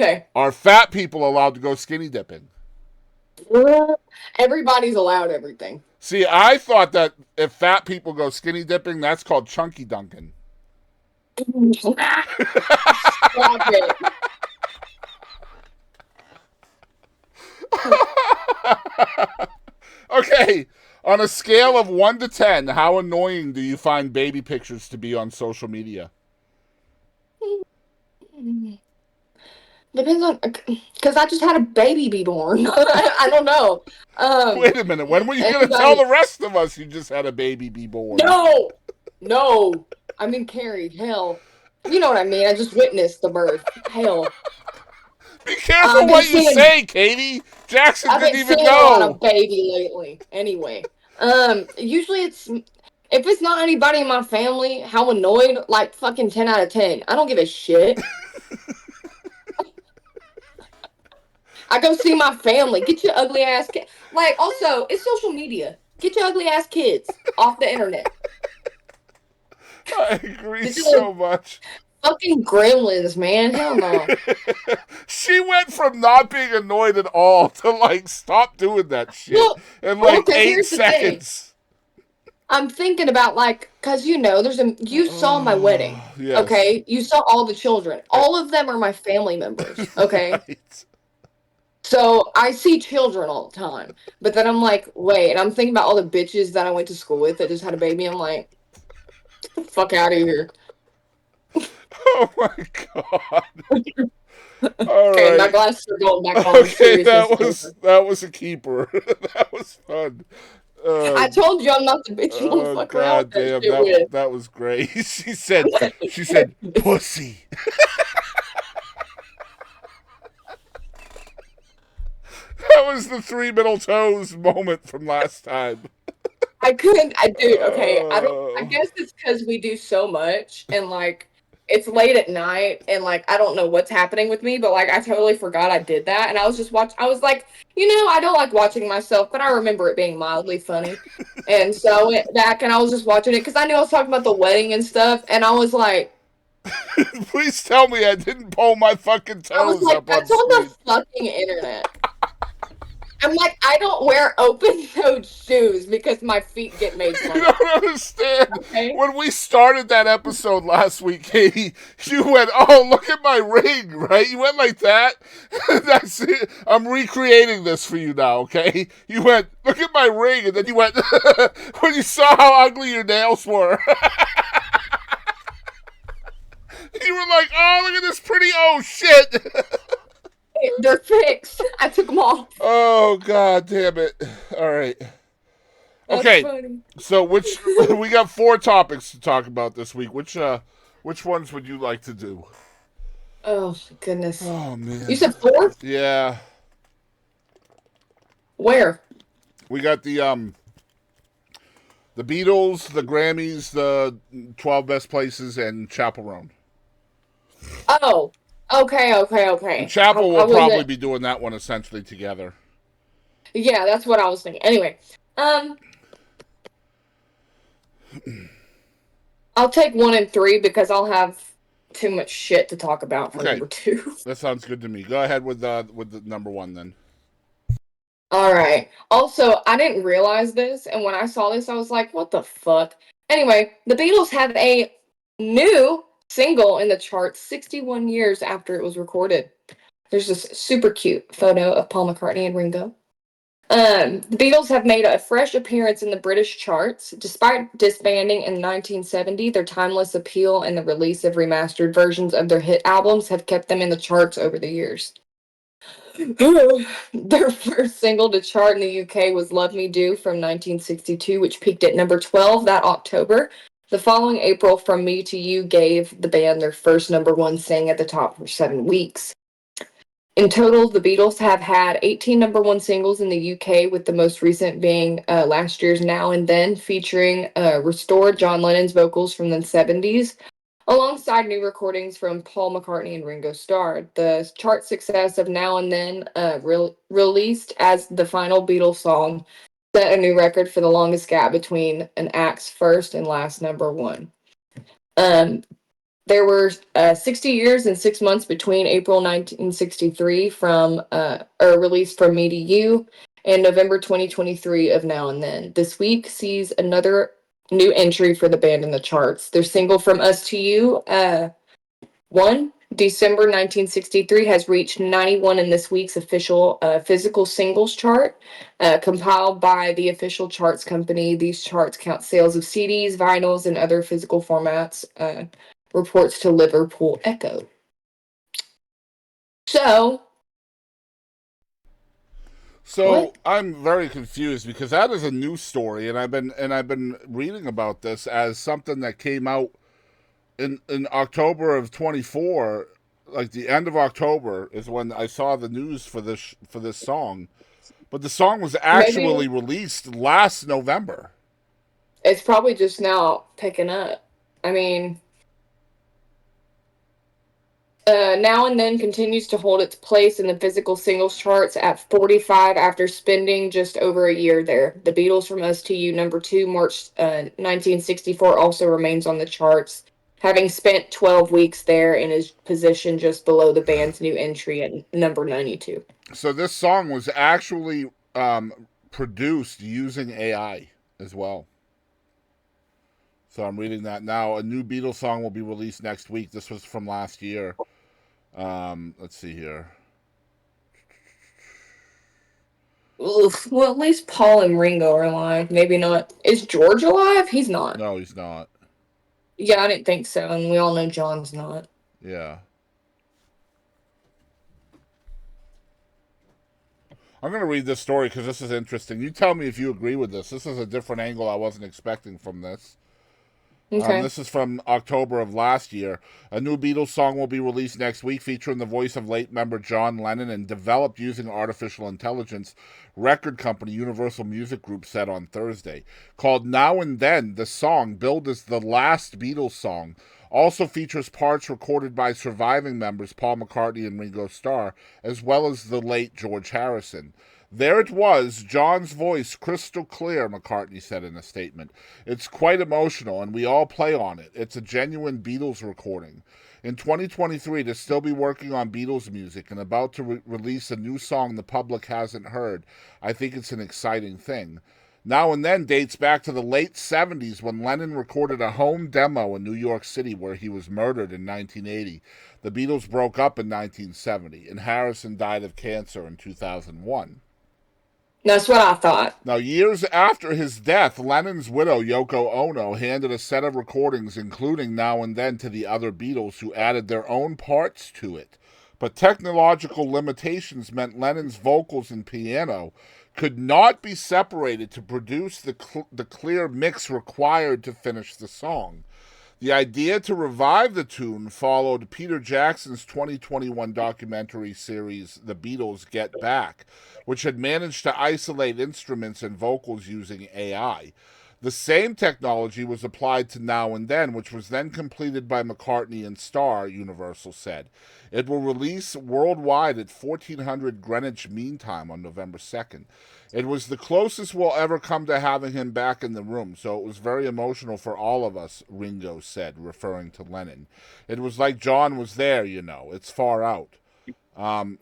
Okay. Are fat people allowed to go skinny dipping? Everybody's allowed everything. See, I thought that if fat people go skinny dipping, that's called chunky dunking. Stop it. Okay, on a scale of 1 to 10, how annoying do you find baby pictures to be on social media? Depends on, because I just had a baby be born. I don't know. Wait a minute, when were you going to tell the rest of us you just had a baby be born? No. I mean, carried. Hell. You know what I mean. I just witnessed the birth. Hell. Be careful what you say, Katie. Jackson didn't even know. I've been seeing a lot of baby lately. Anyway. Usually if it's not anybody in my family, how annoyed, like fucking 10 out of 10. I don't give a shit. I go see my family. Get your ugly ass kids. Like, also, it's social media. Get your ugly ass kids off the internet. I agree so much. Fucking gremlins, man. Hell no. She went from not being annoyed at all to, like, stop doing that shit in, like, 8 seconds. I'm thinking about, like, because, you know, you saw my wedding, yes. Okay? You saw all the children. All of them are my family members, okay? Right. So I see children all the time. But then I'm like, wait, I'm thinking about all the bitches that I went to school with that just had a baby. I'm like, get the fuck out of here. Oh my god. Okay, right. my glasses are going back on. Okay, that was a keeper. That was fun. I told you I'm not the bitch you want to fuck around. Damn, that was great. She said, pussy. That was the 3 middle toes moment from last time. Dude, okay, I guess it's because we do so much, and, like, it's late at night, and, like, I don't know what's happening with me, but, like, I totally forgot I did that, and I was like, you know, I don't like watching myself, but I remember it being mildly funny, and so I went back, and I was just watching it, because I knew I was talking about the wedding and stuff, and I was like... Please tell me I didn't pull my fucking toes up on that's on the fucking internet. I'm like, I don't wear open-toed shoes because my feet get made You fun of. don't understand. Okay. When we started that episode last week, Katie, you went, "Oh, look at my ring," right? You went like that. That's it. I'm recreating this for you now, okay? You went, "Look at my ring," and then you went, when you saw how ugly your nails were, you were like, "Oh, look at this pretty, oh, shit." They're fixed. I took them off. Oh, God damn it. All right. That's Okay, funny. so we got 4 topics to talk about this week. Which ones would you like to do? Oh, goodness. Oh You man. said 4? Yeah. Where? We got the Beatles, the Grammys, the 12 best places, and Chappell Roan. Oh, okay, okay, And okay. Chappell I will probably wasn't. be doing that one essentially together. Yeah, that's what I was thinking. Anyway, I'll take 1 and 3 because I'll have too much shit to talk about for Okay, number 2. that sounds good to me. Go ahead with the number 1 then. All right. Also, I didn't realize this, and when I saw this, I was like, what the fuck? Anyway, the Beatles have a new single in the charts 61 years after it was recorded. There's this super cute photo of Paul McCartney and Ringo. The Beatles have made a fresh appearance in the British charts. Despite disbanding in 1970, their timeless appeal and the release of remastered versions of their hit albums have kept them in the charts over the years. Their first single to chart in the UK was Love Me Do from 1962, which peaked at number 12 that October. The following April, From Me to You gave the band their first number 1 staying at the top for 7 weeks. In total, the Beatles have had 18 number 1 singles in the UK, with the most recent being last year's Now and Then, featuring restored John Lennon's vocals from the 70s, alongside new recordings from Paul McCartney and Ringo Starr. The chart success of Now and Then, released as the final Beatles song, set a new record for the longest gap between an act's first and last number 1. Um, there were 60 years and 6 months between April 1963 release From Me to You and November 2023 of Now and Then. This week sees another new entry for the band in the charts. Their single From Us to You, 1 December 1963, has reached 91 in this week's official physical singles chart, compiled by the official charts company. These charts count sales of CDs, vinyls, and other physical formats. Reports to Liverpool Echo. So So what? I'm very confused because that is a news story, and I've been reading about this as something that came out in October of 24. Like the end of October is when I saw the news for this song, but the song was Maybe actually released last November. it's probably just now picking up. I mean, Now and Then continues to hold its place in the physical singles charts at 45 after spending just over a year there. The Beatles From Us to You, number 2, March 1964, also remains on the charts, having spent 12 weeks there and is positioned just below the band's new entry at number 92. So this song was actually produced using AI as well. So I'm reading that now. A new Beatles song will be released next week. This was from last year. Let's see here. Oof. Well, at least Paul and Ringo are alive. Maybe not. Is George alive? He's not. No, he's not. Yeah, I didn't think so, and we all know John's not. Yeah. I'm going to read this story because this is interesting. You tell me if you agree with this. This is a different angle I wasn't expecting from this. Okay. This is from October of last year. A new Beatles song will be released next week featuring the voice of late member John Lennon and developed using artificial intelligence, record company Universal Music Group said on Thursday. Called Now and Then, the song, billed as the last Beatles song, also features parts recorded by surviving members Paul McCartney and Ringo Starr, as well as the late George Harrison. There it was, John's voice crystal clear, McCartney said in a statement. It's quite emotional, and we all play on it. It's a genuine Beatles recording. In 2023, to still be working on Beatles music and about to release a new song the public hasn't heard, I think it's an exciting thing. Now and Then dates back to the late 70s when Lennon recorded a home demo in New York City where he was murdered in 1980. The Beatles broke up in 1970, and Harrison died of cancer in 2001. That's what I thought. Now, years after his death, Lennon's widow, Yoko Ono, handed a set of recordings, including Now and Then, to the other Beatles, who added their own parts to it. But technological limitations meant Lennon's vocals and piano could not be separated to produce the clear mix required to finish the song. The idea to revive the tune followed Peter Jackson's 2021 documentary series, The Beatles Get Back, which had managed to isolate instruments and vocals using AI. The same technology was applied to Now and Then, which was then completed by McCartney and Starr, Universal said. It will release worldwide at 1400 Greenwich Mean Time on November 2nd. It was the closest we'll ever come to having him back in the room, so it was very emotional for all of us, Ringo said, referring to Lennon. It was like John was there, you know. It's far out.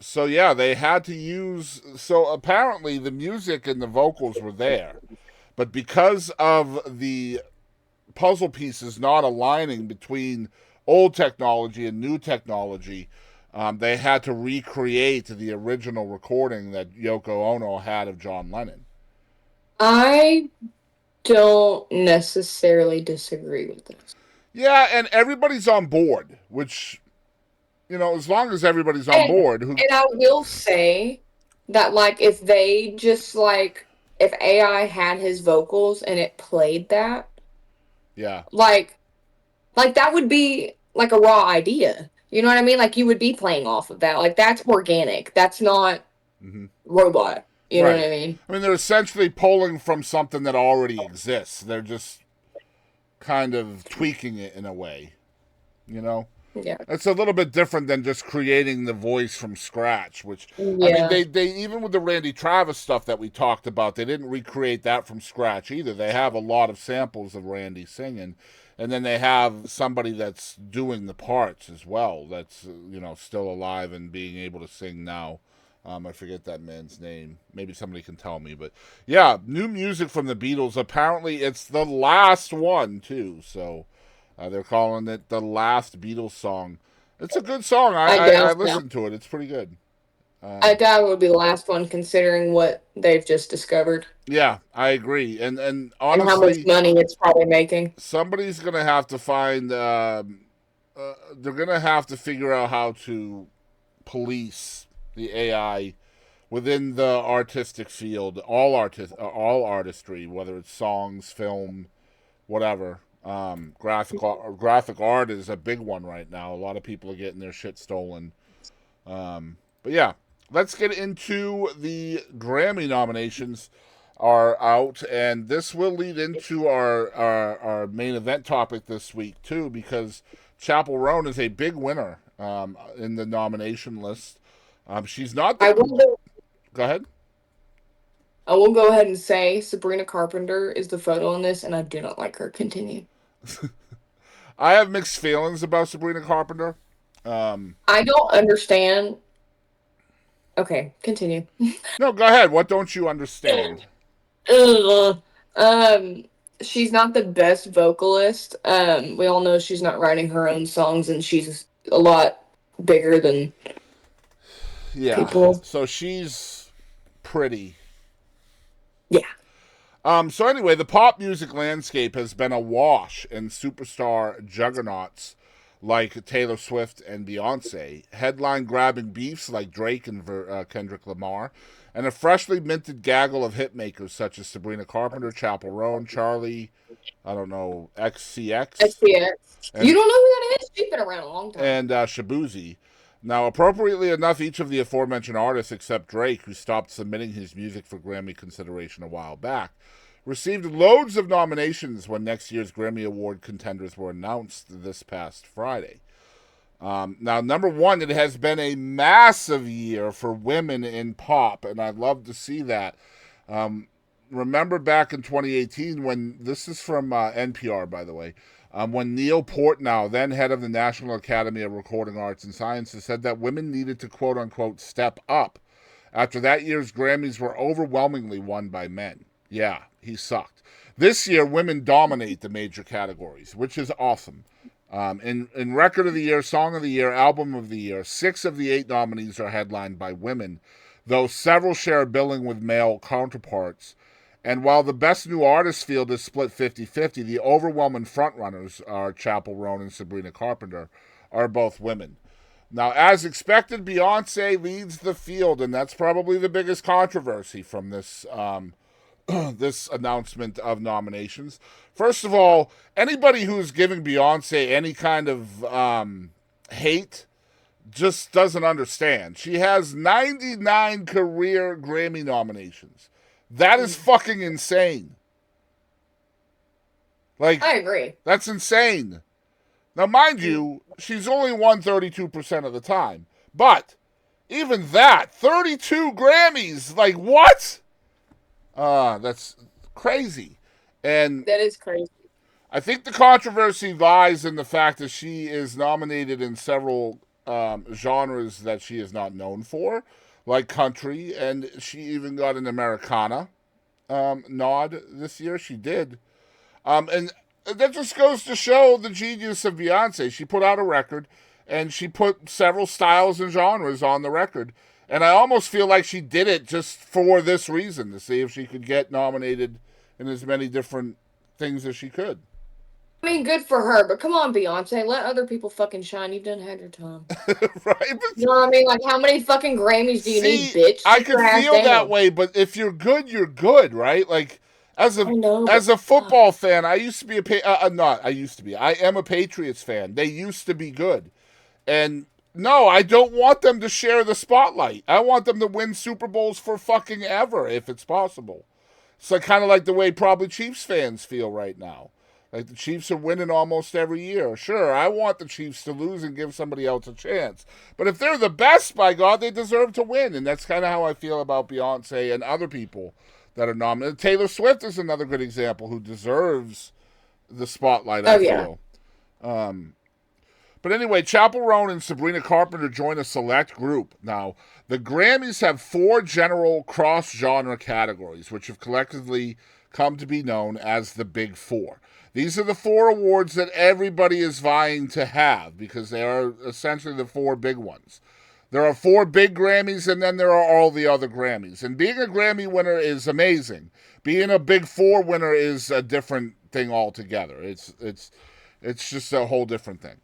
So yeah, they had to use... So apparently the music and the vocals were there. But because of the puzzle pieces not aligning between old technology and new technology, they had to recreate the original recording that Yoko Ono had of John Lennon. I don't necessarily disagree with this. Yeah, and everybody's on board, which, you know, as long as everybody's on board. And I will say that, like, if they just, like, if AI had his vocals and it played that, yeah, like that would be, like, a raw idea. You know what I mean? Like, you would be playing off of that. Like, that's organic. That's not robot. You know what I mean? I mean, they're essentially pulling from something that already exists. They're just kind of tweaking it in a way, you know? Yeah. It's a little bit different than just creating the voice from scratch, which, yeah. I mean, they even with the Randy Travis stuff that we talked about, they didn't recreate that from scratch either. They have a lot of samples of Randy singing, and then they have somebody that's doing the parts as well, that's, you know, still alive and being able to sing now. I forget that man's name. Maybe somebody can tell me. But yeah, new music from the Beatles. Apparently it's the last one, too. So they're calling it the last Beatles song. It's a good song. I listened to it. It's pretty good. I doubt it would be the last one, considering what they've just discovered. Yeah, I agree. And honestly, and how much money it's probably making. Somebody's going to have to find... they're going to have to figure out how to police the AI within the artistic field, all artistry, whether it's songs, film, whatever. Graphic art is a big one right now. A lot of people are getting their shit stolen. But yeah, let's get into the Grammy nominations are out, and this will lead into our main event topic this week too, because Chappell Roan is a big winner in the nomination list. She's not. Go ahead. I will go ahead and say Sabrina Carpenter is the photo on this, and I do not like her. Continue. I have mixed feelings about Sabrina Carpenter. I don't understand. Okay, continue. No, go ahead. What don't you understand? She's not the best vocalist. We all know she's not writing her own songs, and she's a lot bigger than people. So she's pretty. Yeah. So anyway, the pop music landscape has been awash in superstar juggernauts like Taylor Swift and Beyonce, headline-grabbing beefs like Drake and Kendrick Lamar, and a freshly minted gaggle of hitmakers such as Sabrina Carpenter, Chappell Roan, Charlie, I don't know, XCX. XCX. You don't know who that is? She's been around a long time. And Shabuzi. Now, appropriately enough, each of the aforementioned artists, except Drake, who stopped submitting his music for Grammy consideration a while back, received loads of nominations when next year's Grammy Award contenders were announced this past Friday. Now, number one, it has been a massive year for women in pop, and I'd love to see that. Remember back in 2018 when, this is from NPR, by the way, when Neil Portnow, then head of the National Academy of Recording Arts and Sciences, said that women needed to quote-unquote step up after that year's Grammys were overwhelmingly won by men. Yeah, he sucked. This year, women dominate the major categories, which is awesome. In Record of the Year, Song of the Year, Album of the Year, 6 of the 8 nominees are headlined by women, though several share billing with male counterparts. And while the Best New Artist field is split 50-50, the overwhelming frontrunners are Chappell Roan and Sabrina Carpenter, are both women. Now, as expected, Beyonce leads the field, and that's probably the biggest controversy from this this announcement of nominations. First of all, anybody who's giving Beyonce any kind of hate just doesn't understand. She has 99 career Grammy nominations. That is fucking insane. Like, I agree. That's insane. Now, mind you, she's only won 32% of the time. But even that, 32 Grammys. Like, what? That's crazy. And that is crazy. I think the controversy lies in the fact that she is nominated in several genres that she is not known for, like country, and she even got an Americana nod this year. She did. And that just goes to show the genius of Beyonce. She put out a record, and she put several styles and genres on the record. And I almost feel like she did it just for this reason, to see if she could get nominated in as many different things as she could. I mean, good for her, but come on, Beyonce, let other people fucking shine. You've done had your time. Right? But, you know what I mean? Like, how many fucking Grammys do you need, bitch? I could feel that way, but if you're good, you're good, right? Like, as a football fan, I used to be I am a Patriots fan. They used to be good. And no, I don't want them to share the spotlight. I want them to win Super Bowls for fucking ever, if it's possible. It's like kind of like the way probably Chiefs fans feel right now. Like, the Chiefs are winning almost every year. Sure, I want the Chiefs to lose and give somebody else a chance. But if they're the best, by God, they deserve to win. And that's kind of how I feel about Beyonce and other people that are nominated. Taylor Swift is another good example who deserves the spotlight, I feel. But anyway, Chappell Roan and Sabrina Carpenter join a select group. Now, the Grammys have 4 general cross-genre categories, which have collectively come to be known as the Big Four. These are the 4 awards that everybody is vying to have, because they are essentially the 4 big ones. There are 4 big Grammys, and then there are all the other Grammys. And being a Grammy winner is amazing. Being a Big Four winner is a different thing altogether. It's just a whole different thing.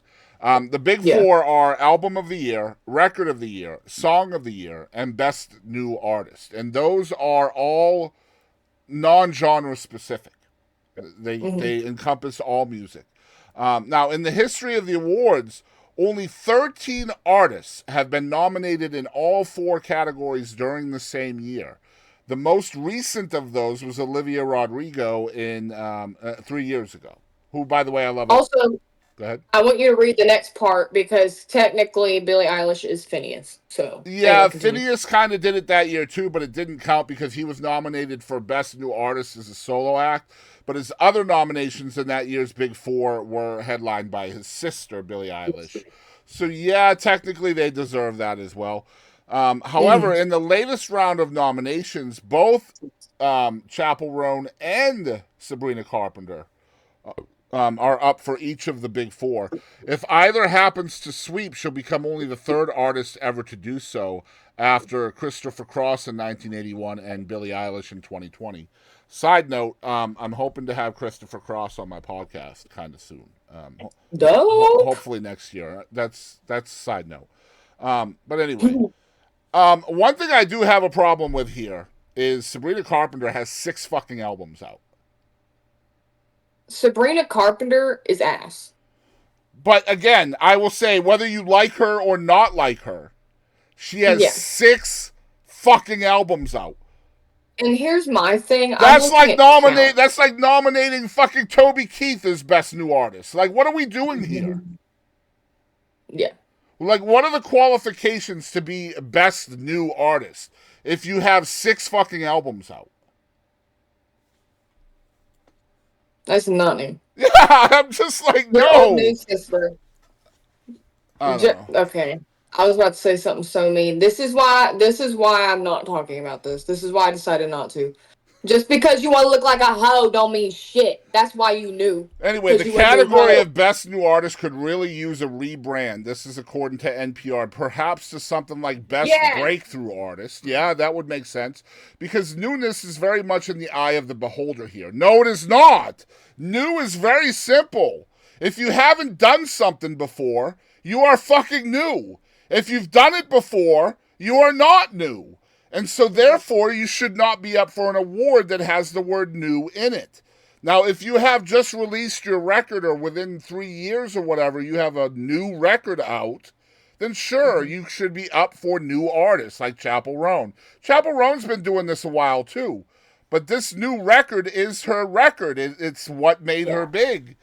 The Big Four are Album of the Year, Record of the Year, Song of the Year, and Best New Artist. And those are all non-genre specific. They encompass all music. Now, in the history of the awards, only 13 artists have been nominated in all 4 categories during the same year. The most recent of those was Olivia Rodrigo in 3 years ago, who, by the way, I love. Also, go ahead. I want you to read the next part, because technically Billie Eilish is Phineas. So yeah, Phineas kind of did it that year too, but it didn't count because he was nominated for Best New Artist as a solo act. But his other nominations in that year's Big Four were headlined by his sister, Billie Eilish. So yeah, technically they deserve that as well. However, in the latest round of nominations, both Chappell Roan and Sabrina Carpenter are up for each of the Big Four. If either happens to sweep, she'll become only the 3rd artist ever to do so, after Christopher Cross in 1981 and Billie Eilish in 2020. Side note, I'm hoping to have Christopher Cross on my podcast kind of soon. Hopefully next year. That's side note. But anyway, one thing I do have a problem with here is Sabrina Carpenter has 6 fucking albums out. Sabrina Carpenter is ass. But again, I will say, whether you like her or not like her, she has 6 fucking albums out. And here's my thing. That's like nominating fucking Toby Keith as Best New Artist. Like, what are we doing here? Yeah. Like, what are the qualifications to be Best New Artist if you have 6 fucking albums out? That's nothing. Yeah, I'm just like, Your old no. news sister. I don't know. Okay. I was about to say something so mean. This is why I'm not talking about this. This is why I decided not to. Just because you want to look like a hoe don't mean shit. That's why you knew. Anyway, Because the you a new category hoe. of Best New Artist could really use a rebrand. This is according to NPR. Perhaps to something like Best Yeah. Breakthrough Artist. Yeah, that would make sense. Because newness is very much in the eye of the beholder here. No, it is not. New is very simple. If you haven't done something before, you are fucking new. If you've done it before, you are not new. And so, therefore, you should not be up for an award that has the word new in it. Now, if you have just released your record or within 3 years or whatever, you have a new record out, then sure, you should be up for new artists like Chappell Roan. Chappell Roan's been doing this a while too. But this new record is her record. It's what made her Yeah. big.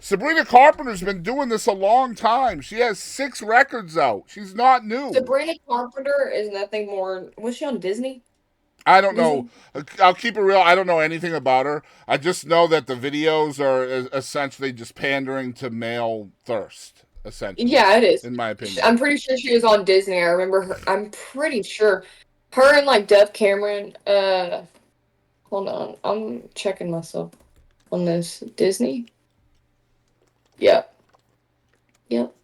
Sabrina Carpenter's been doing this a long time. She has 6 records out. She's not new. Sabrina Carpenter is nothing more. Was she on Disney? I don't know. Disney? I'll keep it real. I don't know anything about her. I just know that the videos are essentially just pandering to male thirst, essentially, Yeah, it is. in my opinion. I'm pretty sure she was on Disney. I remember her. I'm pretty sure her and like Dove Cameron. Hold on. I'm checking myself on this. Disney? Yep. Yep.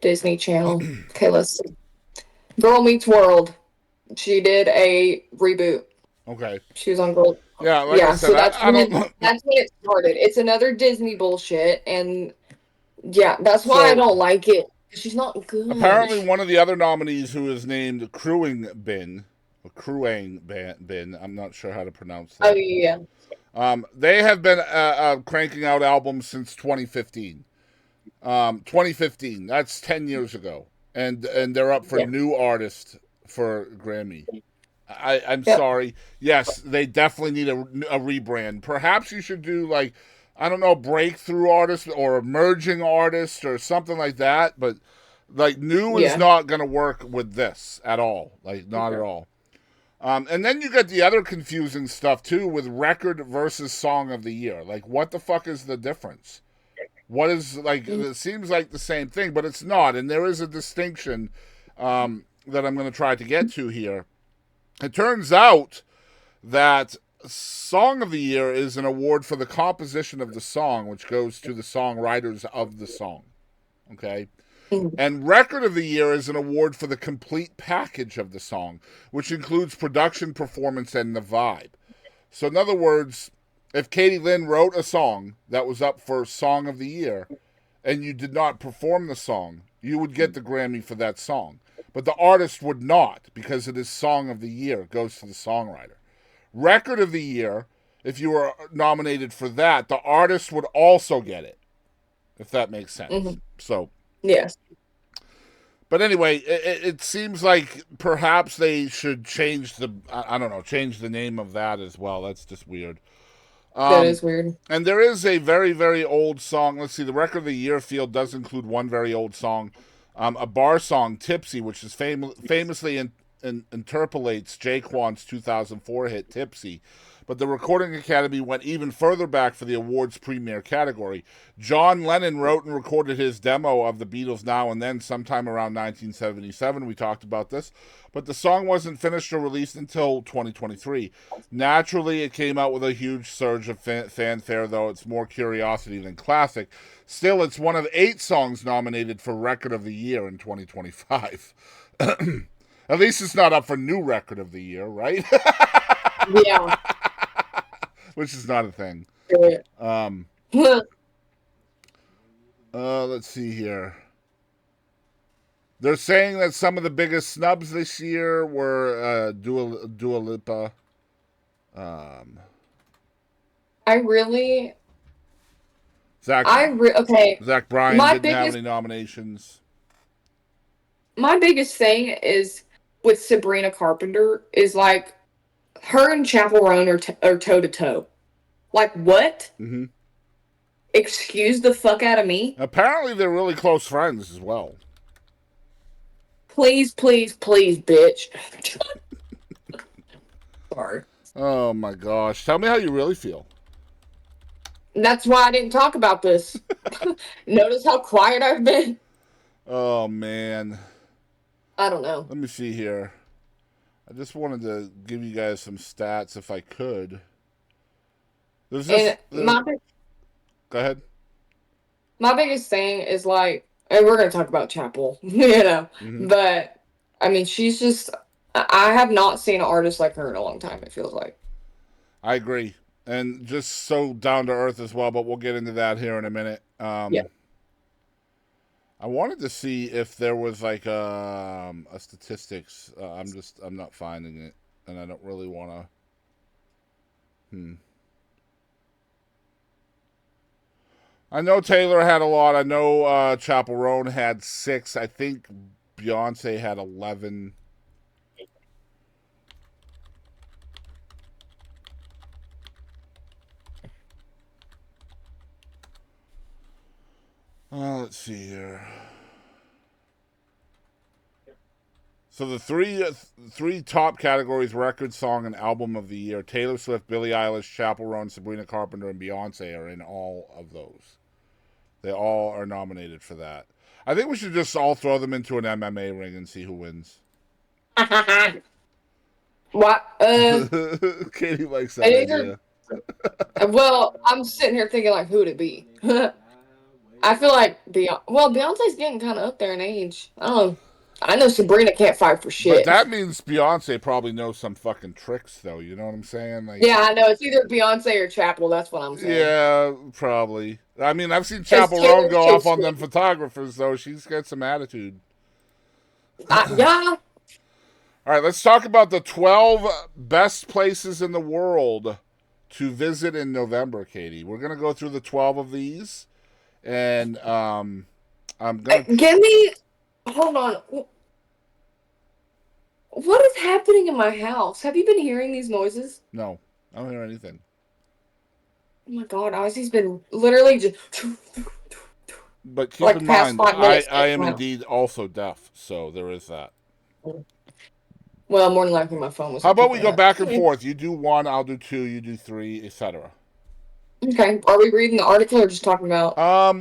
Disney Channel. Okay, let's see. Girl Meets World. She did a reboot. Okay. She was on Girl. Yeah, like I Yeah, said, so that's I don't. when it started. It's another Disney bullshit, and yeah, that's why I So don't like it. She's not good. apparently, one of the other nominees, who is named Crewing Bin, or Crewing Bin, I'm not sure how to pronounce Oh that. yeah. They have been cranking out albums since 2015. 2015. That's 10 years ago, and they're up for Yeah. new artist for Grammy. I'm Yep. sorry. Yes, they definitely need a rebrand. Perhaps you should do like, I don't know, breakthrough artist or emerging artist or something like that. But like new is Yeah. not going to work with this at all. Like not at all. And then you get the other confusing stuff too with record versus song of the year. Like, what the fuck is the difference? What is like? It seems like the same thing, but it's not. And there is a distinction that I'm going to try to get to here. It turns out that Song of the Year is an award for the composition of the song, which goes to the songwriters of the song. Okay? Mhm. And Record of the Year is an award for the complete package of the song, which includes production, performance, and the vibe. So, in other words, if Kadie Lynn wrote a song that was up for Song of the Year and you did not perform the song, you would get the Grammy for that song. But the artist would not, because it is Song of the Year. It goes to the songwriter. Record of the Year, if you were nominated for that, the artist would also get it, if that makes sense. Mhm. So, Yes. but anyway, it seems like perhaps they should change I don't know, change the name of that as well. That's just weird. That is weird. And there is a very, very old song. Let's see, the Record of the Year field does include one very old song, a bar song, Tipsy, which is famously interpolates Jaquan's 2004 hit Tipsy. But the Recording Academy went even further back for the award's premiere category. John Lennon wrote and recorded his demo of the Beatles' Now and Then sometime around 1977. We talked about this. But the song wasn't finished or released until 2023. Naturally, it came out with a huge surge of fanfare, though it's more curiosity than classic. Still, it's one of 8 songs nominated for Record of the Year in 2025. At least it's not up for New Record of the Year, right? Yeah. Which is not a thing. Let's see here. They're saying that some of the biggest snubs this year were Dua Lipa. I really. Zach Okay. Zach Bryan My didn't have biggest any nominations. my biggest thing is with Sabrina Carpenter is like her and Chappell Roan are toe to toe. Like what? Mm-hmm. Excuse the fuck out of me. Apparently, they're really close friends as well. Please, please, please, bitch. Sorry. Oh my gosh. Tell me how you really feel. That's why I didn't talk about this. Notice how quiet I've been? Oh man. I don't know. Let me see here. I just wanted to give you guys some stats if I could. There's just. And Go ahead. my biggest thing is like, and we're gonna talk about Chappell, Mm-hmm. but I mean, she's just. I have not seen an artist like her in a long time. It feels like. I agree. And just so down to earth as well, but we'll get into that here in a minute. Yeah. I wanted to see if there was like a statistics. I'm not finding it, and I don't really want to. I know Taylor had a lot. I know Chappell Roan had 6. I think Beyonce had 11. Let's see here. So the three top categories: record, song, and album of the year. Taylor Swift, Billie Eilish, Chappell Roan, Sabrina Carpenter, and Beyonce are in all of those. They all are nominated for that. I think we should just all throw them into an MMA ring and see who wins. What? Katie likes that idea. Well, I'm sitting here thinking like, who would it be? I feel like Beyonce's getting kind of up there in age. I don't know. I know Sabrina can't fight for shit. But that means Beyonce probably knows some fucking tricks, though. You know what I'm saying? Like, yeah, I know. It's either Beyonce or Chappell. That's what I'm saying. Yeah, probably. I mean, I've seen Chappell Roan go off on them photographers, though. She's got some attitude. Yeah. All right, let's talk about the 12 best places in the world to visit in November, Katie. We're going to go through the 12 of these. And I'm going to... Give me... Hold on. What is happening in my house? Have you been hearing these noises? No, I don't hear anything. Oh my god, Ozzy's been literally just... But keep in mind, I am indeed also deaf, so there is that. Well, more than likely my phone was... How about we go back and forth? You do 1, I'll do 2, you do 3, etc. Okay. Are we reading the article or just talking about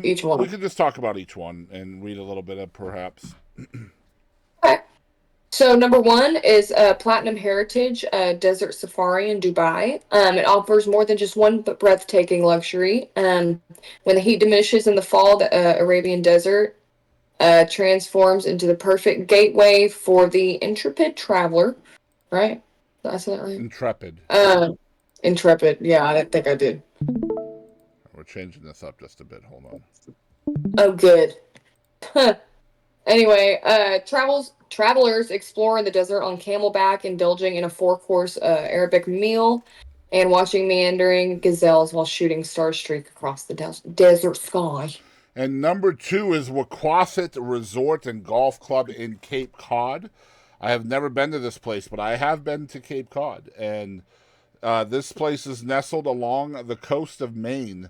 each one? We could just talk about each one and read a little bit of perhaps. Okay. So number 1 is Platinum Heritage Desert Safari in Dubai. It offers more than just one breathtaking luxury. When the heat diminishes in the fall, the Arabian desert transforms into the perfect gateway for the intrepid traveler. Right? Did I say that right? Intrepid. Intrepid. Yeah, I didn't think I did. We're changing this up just a bit. Hold on. Oh, good. Anyway, travelers explore in the desert on camelback, indulging in a 4-course Arabic meal, and watching meandering gazelles while shooting Starstreak across the desert sky. And number 2 is Wequassett Resort and Golf Club in Cape Cod. I have never been to this place, but I have been to Cape Cod, and this place is nestled along the coast of Maine.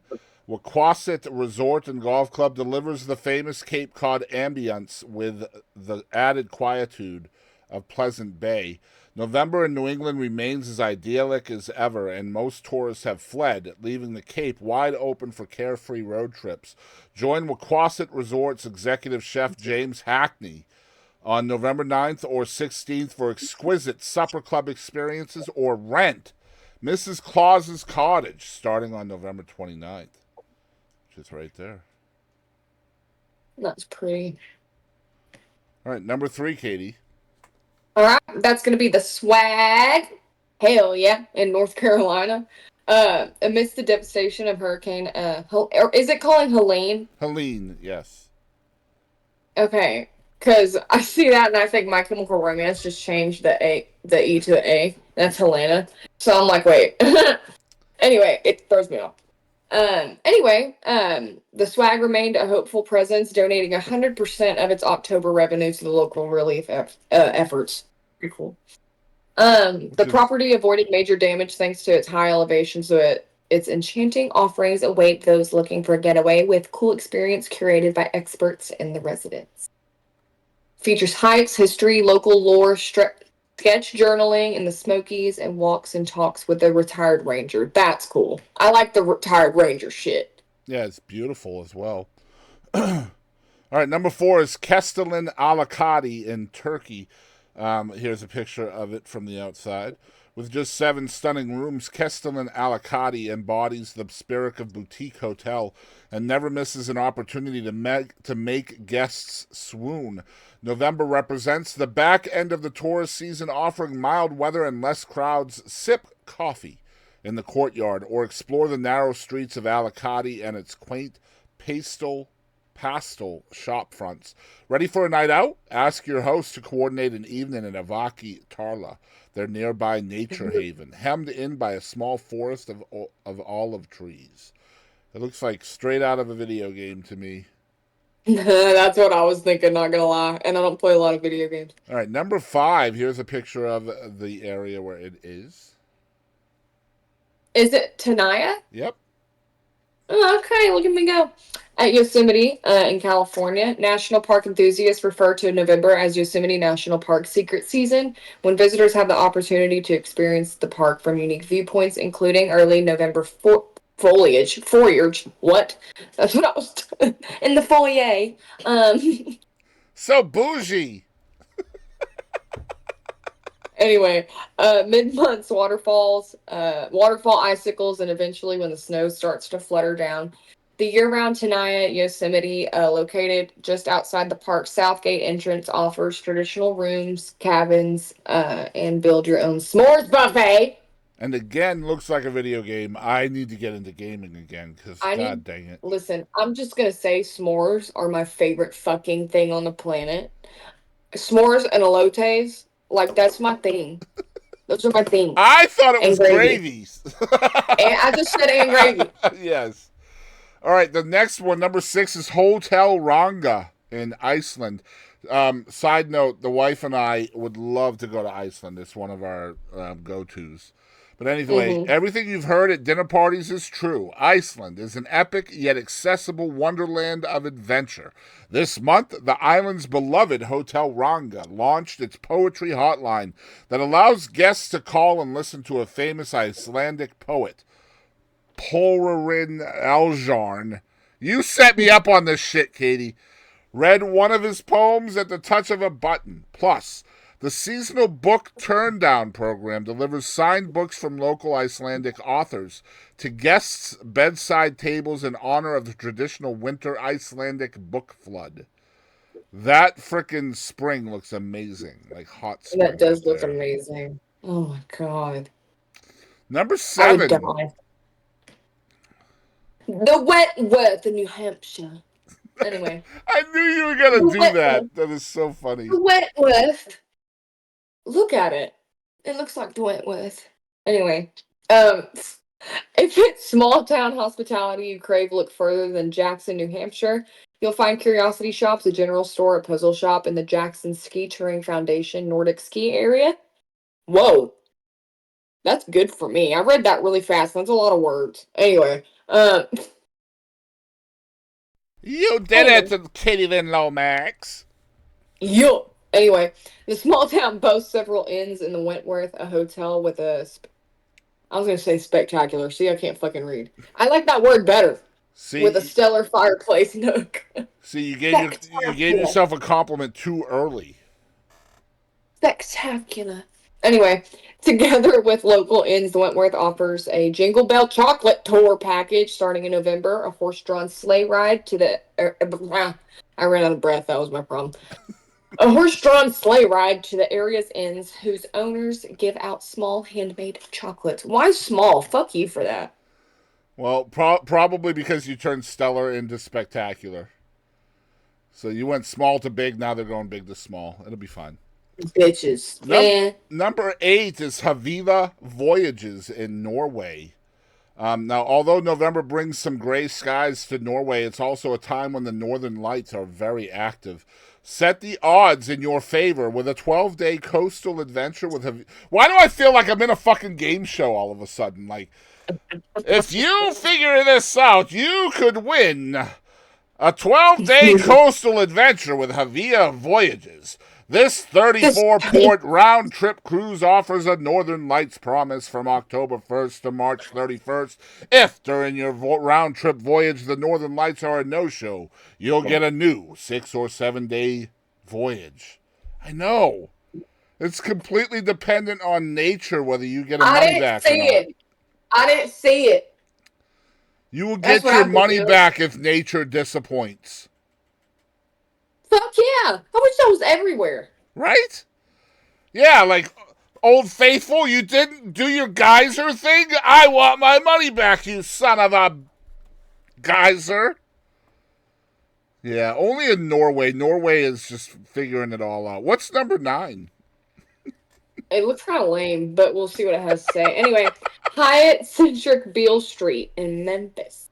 Wequassett Resort and Golf Club delivers the famous Cape Cod ambience with the added quietude of Pleasant Bay. November in New England remains as idyllic as ever, and most tourists have fled, leaving the Cape wide open for carefree road trips. Join Wequassett Resort's executive chef James Hackney on November 9th or 16th for exquisite supper club experiences, or rent Mrs. Claus's Cottage starting on November 29th. Which is right there. That's pretty. All right, number 3, Katie. All right, that's going to be the Swag. Hell yeah, in North Carolina. Amidst the devastation of Hurricane, is it calling Helene? Helene, yes. Okay, because I see that and I think My Chemical Romance just changed the E to the A. That's Helena. So I'm like, wait. Anyway, it throws me off. The Swag remained a hopeful presence, donating 100% of its October revenue to the local relief efforts. Pretty cool. The property avoided major damage thanks to its high elevation, so its enchanting offerings await those looking for a getaway with cool experience curated by experts in the residence. Features hikes, history, local lore, sketch journaling in the Smokies, and walks and talks with a retired ranger. That's cool. I like the retired ranger shit. Yeah, it's beautiful as well. All right, number 4 is Kestelin Alakadi in Turkey. Here's a picture of it from the outside. With just 7 stunning rooms, Kestelin Alakadi embodies the spirit of boutique hotel and never misses an opportunity to make guests swoon. November represents the back end of the tourist season, offering mild weather and less crowds. Sip coffee in the courtyard or explore the narrow streets of Alakadi and its quaint pastel shop fronts. Ready for a night out? Ask your host to coordinate an evening in Avaki Tarla, their nearby nature haven, hemmed in by a small forest of olive trees. It looks like straight out of a video game to me. That's what I was thinking, not gonna lie. And I don't play a lot of video games. All right, number 5. Here's a picture of the area where it is. Is it Tenaya? Yep. Oh, okay, look at me go. At Yosemite in California, national park enthusiasts refer to November as Yosemite National Park Secret Season, when visitors have the opportunity to experience the park from unique viewpoints, including early November foliage. What? That's what I was in the foyer. So bougie. Anyway, mid-months waterfall icicles, and eventually when the snow starts to flutter down. The year-round Tenaya Yosemite, located just outside the park's Southgate entrance, offers traditional rooms, cabins, and build your own s'mores buffet. And again, looks like a video game. I need to get into gaming again because God dang it. Listen, I'm just gonna say s'mores are my favorite fucking thing on the planet. S'mores and elotes. Like, that's my thing. Those are my things. I thought it was gravies. And I just said and gravy. Yes. All right, the next one, number 6, is Hotel Ranga in Iceland. Side note, the wife and I would love to go to Iceland. It's one of our go-tos. But anyway, everything you've heard at dinner parties is true. Iceland is an epic yet accessible wonderland of adventure. This month, the island's beloved Hotel Ranga launched its poetry hotline that allows guests to call and listen to a famous Icelandic poet, Polarin Aljarn. You set me up on this shit, Katie. Read one of his poems at the touch of a button. Plus, the seasonal book turn-down program delivers signed books from local Icelandic authors to guests' bedside tables in honor of the traditional winter Icelandic book flood. That frickin' spring looks amazing. Like hot spring. That does look amazing. Oh my god. Number 7. I would die. The Wentworth in New Hampshire. Anyway. I knew you were going to do that. That is so funny. The Wentworth. Look at it. It looks like the Wentworth. Anyway, if it's small town hospitality you crave, look further than Jackson, New Hampshire. You'll find curiosity shops, a general store, a puzzle shop in the Jackson Ski Touring Foundation Nordic ski area. Whoa. That's good for me. I read that really fast. That's a lot of words. Anyway, you did it, Kadie Lynn Lomax. Yo. Anyway, the small town boasts several inns in the Wentworth, a hotel with a... I was going to say spectacular. See, I can't fucking read. I like that word better. See, with a stellar fireplace nook. See, you gave yourself a compliment too early. Spectacular. Anyway, together with local inns, the Wentworth offers a Jingle Bell chocolate tour package starting in November, a horse-drawn sleigh ride to the... I ran out of breath. That was my problem. A horse-drawn sleigh ride to the area's inns, whose owners give out small handmade chocolates. Why small? Fuck you for that. Well, probably because you turned stellar into spectacular. So you went small to big, now they're going big to small. It'll be fine. Bitches. Number 8 is Havila Voyages in Norway. Now, although November brings some gray skies to Norway, it's also a time when the northern lights are very active. Set the odds in your favor with a 12-day coastal adventure with Why do I feel like I'm in a fucking game show all of a sudden? Like, if you figure this out, you could win a 12-day coastal adventure with Havila Voyages. This 34-port round-trip cruise offers a Northern Lights promise from October 1st to March 31st. If, during your round-trip voyage, the Northern Lights are a no-show, you'll get a new 6 or 7 day voyage. I know. It's completely dependent on nature whether you get a money back or not. I didn't see it. You will get your money back if nature disappoints. Fuck yeah. I wish that was everywhere. Right? Yeah, like Old Faithful, you didn't do your geyser thing? I want my money back, you son of a geyser. Yeah, only in Norway. Norway is just figuring it all out. What's number 9? It looks kind of lame, but we'll see what it has to say. Anyway, Hyatt-centric Beale Street in Memphis.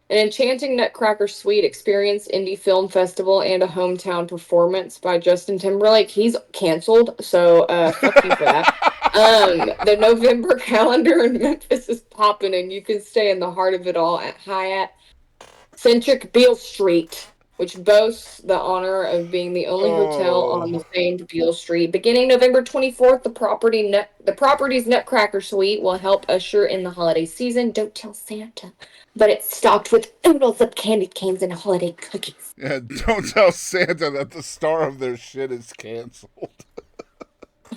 An enchanting Nutcracker Suite Experience Indie Film Festival and a hometown performance by Justin Timberlake. He's canceled, so fuck you for that. The November calendar in Memphis is popping, and you can stay in the heart of it all at Hyatt-centric Beale Street, which boasts the honor of being the only hotel on the famed Beale Street. Beginning November 24th, the property's Nutcracker Suite will help usher in the holiday season. Don't tell Santa. But it's stocked with oodles of candy canes and holiday cookies. Yeah, don't tell Santa that the star of their shit is canceled.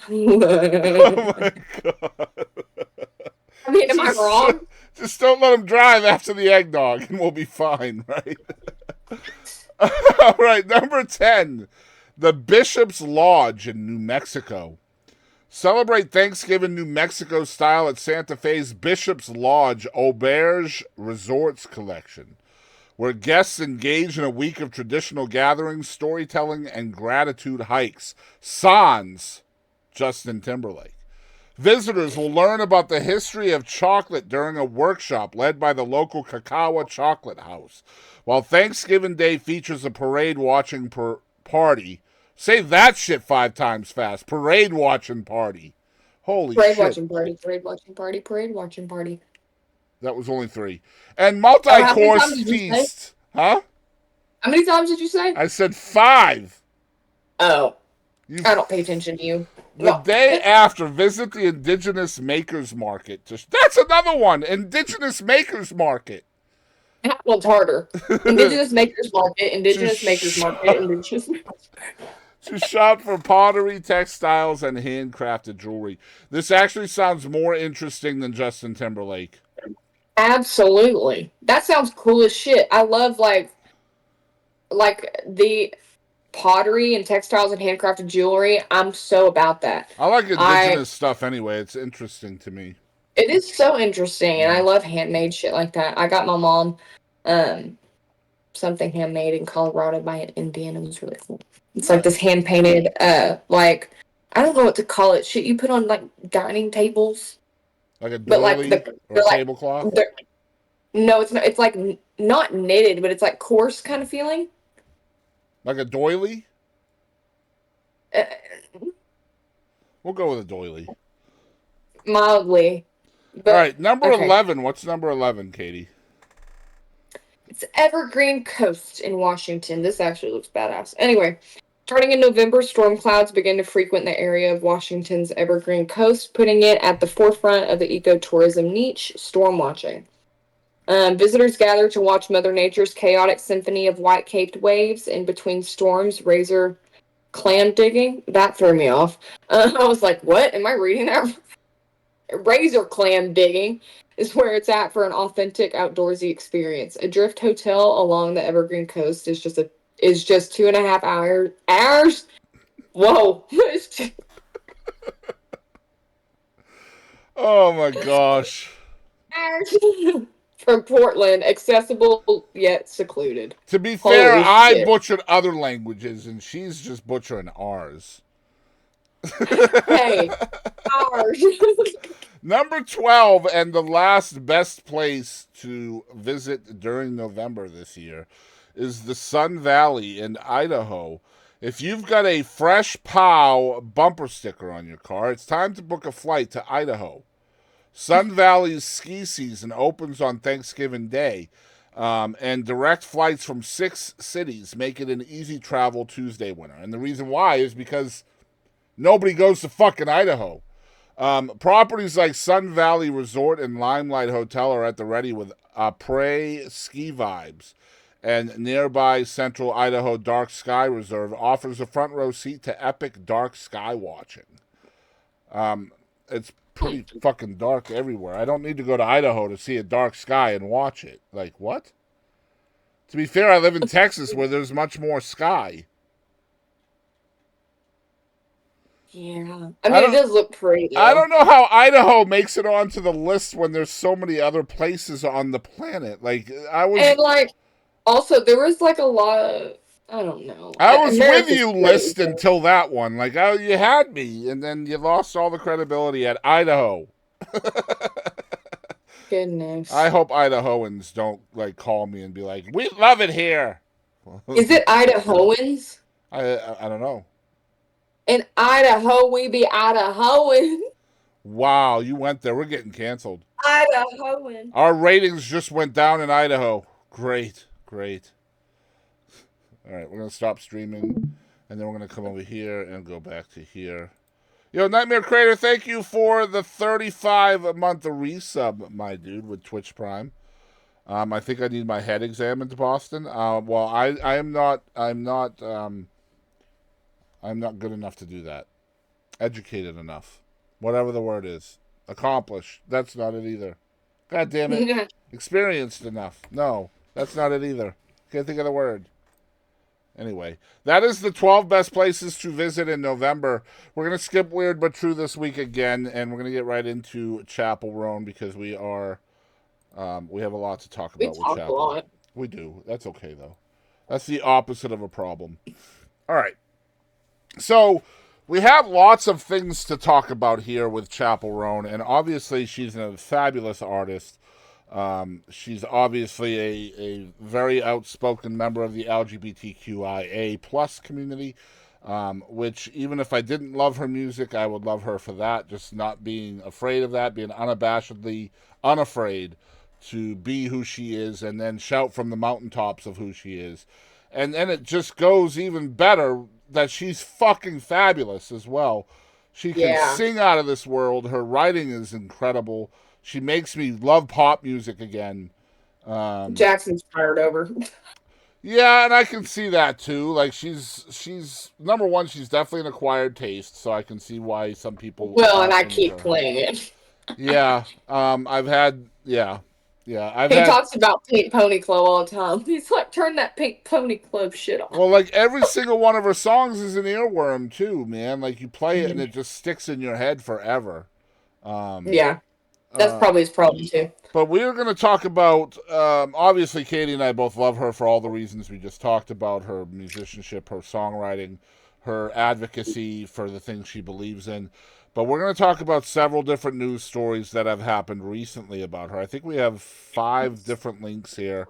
Oh my god. I mean, am I wrong? Just don't let him drive after the eggnog and we'll be fine, right? All right, number 10. The Bishop's Lodge in New Mexico. Celebrate Thanksgiving New Mexico style at Santa Fe's Bishop's Lodge Auberge Resorts Collection, where guests engage in a week of traditional gatherings, storytelling, and gratitude hikes. Sans Justin Timberlake. Visitors will learn about the history of chocolate during a workshop led by the local Cacao Chocolate House, while Thanksgiving Day features a parade watching party. Say that shit 5 times fast. Parade watching party. Holy parade shit. Parade watching party. That was only 3. And multi-course feast. Huh? How many times did you say? I said 5. Oh. I don't pay attention to you. The day after, visit the Indigenous Makers Market. That's another one. Indigenous Makers Market. That one's harder. Indigenous Makers Market. Indigenous Makers Market. Indigenous Makers Market. To shop for pottery, textiles, and handcrafted jewelry. This actually sounds more interesting than Justin Timberlake. Absolutely. That sounds cool as shit. I love like the pottery and textiles and handcrafted jewelry. I'm so about that. I like indigenous stuff anyway. It's interesting to me. It is so interesting, and I love handmade shit like that. I got my mom something handmade in Colorado by an Indian. It was really cool. It's like this hand-painted, like, I don't know what to call it. Shit you put on, like, dining tables. Like a doily or a tablecloth? No, it's not. It's, like, not knitted, but it's, like, coarse kind of feeling. Like a doily? We'll go with a doily. Mildly. All right, number 11. What's number 11, Katie? It's Evergreen Coast in Washington. This actually looks badass. Anyway, starting in November, storm clouds begin to frequent the area of Washington's Evergreen Coast, putting it at the forefront of the ecotourism niche, storm watching. Visitors gather to watch Mother Nature's chaotic symphony of white-caped waves in between storms, razor clam digging. That threw me off. I was like, what? Am I reading that? Razor clam digging is where it's at for an authentic outdoorsy experience. A drift hotel along the Evergreen Coast is just 2.5 hours. Whoa. Oh my gosh. From Portland, accessible yet secluded. To be fair, I butchered other languages and she's just butchering ours. Hey, ours. Number 12, and the last best place to visit during November this year, is the Sun Valley in Idaho. If you've got a Fresh POW bumper sticker on your car, it's time to book a flight to Idaho. Sun Valley's ski season opens on Thanksgiving Day. And direct flights from 6 cities make it an easy travel Tuesday winner. And the reason why is because nobody goes to fucking Idaho. Properties like Sun Valley Resort and Limelight Hotel are at the ready with après ski vibes. And nearby Central Idaho Dark Sky Reserve offers a front row seat to epic dark sky watching. It's pretty fucking dark everywhere. I don't need to go to Idaho to see a dark sky and watch it. Like, what? To be fair, I live in Texas where there's much more sky. Yeah. I mean, it does look pretty, though. I don't know how Idaho makes it onto the list when there's so many other places on the planet. Like, And, like, also, there was, like, a lot of, I don't know. I was America's with you list until that one. Like, you had me, and then you lost all the credibility at Idaho. Goodness. I hope Idahoans don't, like, call me and be like, we love it here. Is it Idahoans? I don't know. In Idaho, we be Idahoan. Wow, you went there. We're getting canceled. Idahoan. Our ratings just went down in Idaho. Great. All right, we're going to stop streaming, and then we're going to come over here and go back to here. Yo, Nightmare Crater, thank you for the 35-month resub, my dude, with Twitch Prime. I think I need my head examined, Boston. Well, I'm not good enough to do that. Educated enough. Whatever the word is. Accomplished. That's not it either. God damn it. Experienced enough. No, that's not it either. Can't think of the word. Anyway, that is the 12 best places to visit in November. We're going to skip Weird But True this week again, and we're going to get right into Chappell Roan because we are, we have a lot to talk about with Chappell. We talk a lot. We do. That's okay, though. That's the opposite of a problem. All right. So, we have lots of things to talk about here with Chappell Roan, and obviously she's a fabulous artist. She's obviously a very outspoken member of the LGBTQIA plus community, which even if I didn't love her music, I would love her for that, just not being afraid of that, being unabashedly unafraid to be who she is and then shout from the mountaintops of who she is. And then it just goes even better that she's fucking fabulous as well. She can sing out of this world. Her writing is incredible. She makes me love pop music again. Jackson's fired over. Yeah, and I can see that too. Like she's number one, she's definitely an acquired taste, so I can see why some people. Well, and I keep playing it. Yeah, I've had he talks about Pink Pony Club all the time. He's like, turn that Pink Pony Club shit on. Well, like every single one of her songs is an earworm too, man. Like you play it and it just sticks in your head forever. Yeah. That's probably his problem, too. But we're going to talk about, obviously, Katie and I both love her for all the reasons we just talked about, her musicianship, her songwriting, her advocacy for the things she believes in. But we're going to talk about several different news stories that have happened recently about her. I think we have 5 different links here,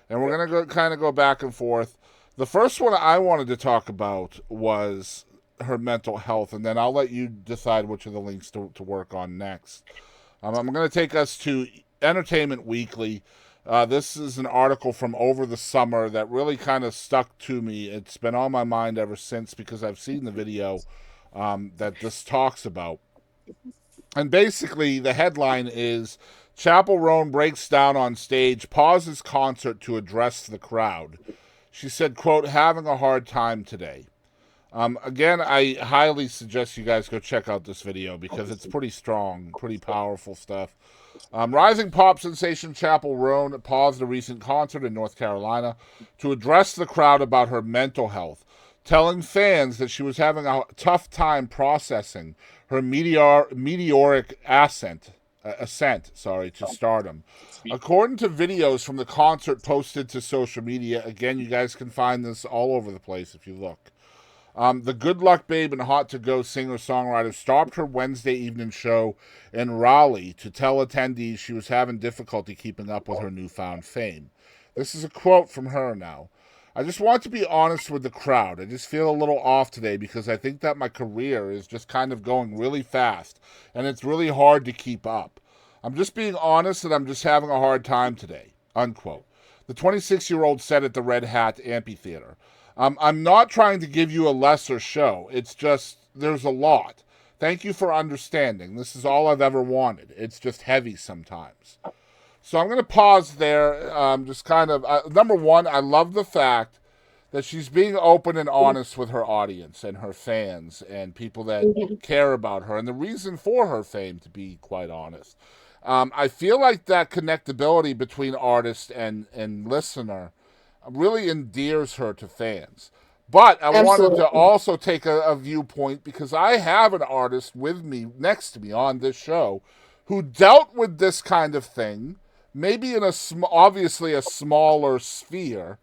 and we're going to kind of go back and forth. The first one I wanted to talk about was her mental health, and then I'll let you decide which of the links to work on next. I'm going to take us to Entertainment Weekly. This is an article from over the summer that really kind of stuck to me. It's been on my mind ever since because I've seen the video that this talks about. And basically, the headline is, Chappell Roan breaks down on stage, pauses concert to address the crowd. She said, quote, having a hard time today. Again, I highly suggest you guys go check out this video because it's pretty strong, pretty powerful stuff. Rising pop sensation Chappell Roan paused a recent concert in North Carolina to address the crowd about her mental health, telling fans that she was having a tough time processing her meteoric ascent to stardom. According to videos from the concert posted to social media, again, you guys can find this all over the place if you look. The Good Luck Babe and Hot to Go singer-songwriter stopped her Wednesday evening show in Raleigh to tell attendees she was having difficulty keeping up with her newfound fame. This is a quote from her now. I just want to be honest with the crowd. I just feel a little off today because I think that my career is just kind of going really fast, and it's really hard to keep up. I'm just being honest that I'm just having a hard time today, unquote. the 26-year-old said at the Red Hat Amphitheater. I'm not trying to give you a lesser show. It's just, there's a lot. Thank you for understanding. This is all I've ever wanted. It's just heavy sometimes. So I'm going to pause there. Just kind of, number one, I love the fact that she's being open and honest with her audience and her fans and people that Mhm. care about her and the reason for her fame, to be quite honest. I feel like that connectability between artist and listener really endears her to fans. But I wanted to Absolutely. also take a viewpoint because I have an artist with me, next to me on this show, who dealt with this kind of thing, maybe in obviously a smaller sphere,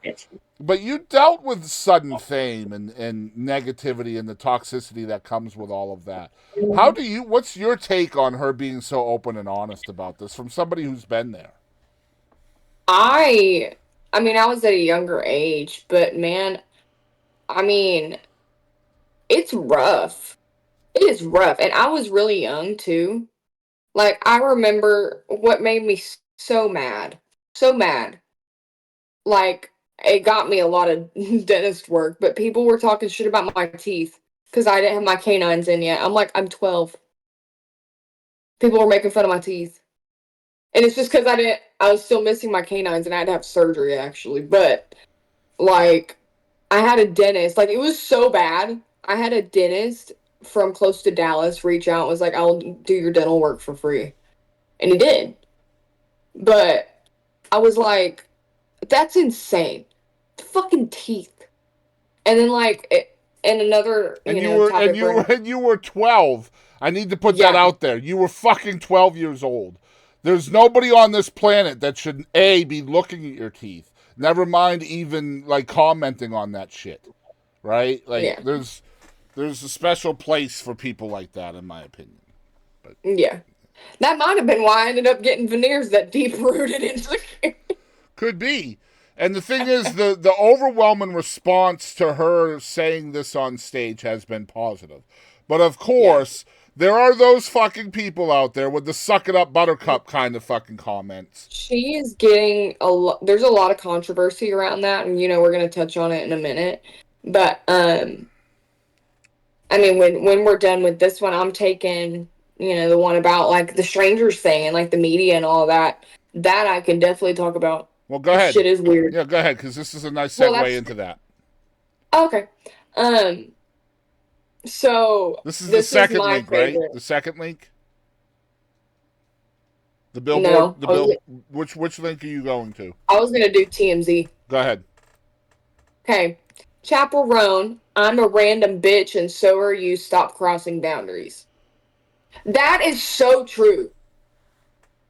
but you dealt with sudden fame and negativity and the toxicity that comes with all of that. What's your take on her being so open and honest about this from somebody who's been there? I I mean, I was at a younger age, but man, I mean, it's rough. It is rough. And I was really young too. Like, I remember what made me so mad. So mad. Like, it got me a lot of dentist work, but people were talking shit about my teeth because I didn't have my canines in yet. I'm like, I'm 12. People were making fun of my teeth. And it's just because I was still missing my canines and I had to have surgery actually. But, like, I had a dentist. Like, it was so bad. I had a dentist from close to Dallas reach out and was like, I'll do your dental work for free. And he did. But I was like, that's insane. Fucking teeth. And then, like, and another, And topic for another. you were 12. I need to put that Yeah. out there. You were fucking 12 years old. There's nobody on this planet that should be looking at your teeth. Never mind even like commenting on that shit. Right? Like Yeah. there's a special place for people like that in my opinion. But Yeah. That might have been why I ended up getting veneers that deep rooted into the. could be. And the thing is, the overwhelming response to her saying this on stage has been positive. But of Yeah. course, there are those fucking people out there with the suck it up buttercup kind of fucking comments. She is getting a lot. There's a lot of controversy around that, and we're gonna touch on it in a minute. But I mean, when we're done with this one, I'm taking the one about like the strangers thing and like the media and all that. That I can definitely talk about. Well, go The ahead. shit is weird. Yeah, go ahead, because this is a nice Well, segue that's into that. okay. Um. So This is the this is second my link, right? favorite. The second link? The No, billboard, which link are you going to? I was gonna do TMZ. Go ahead. Okay. Chappell Roan, I'm a random bitch and so are you. Stop crossing boundaries. That is so true.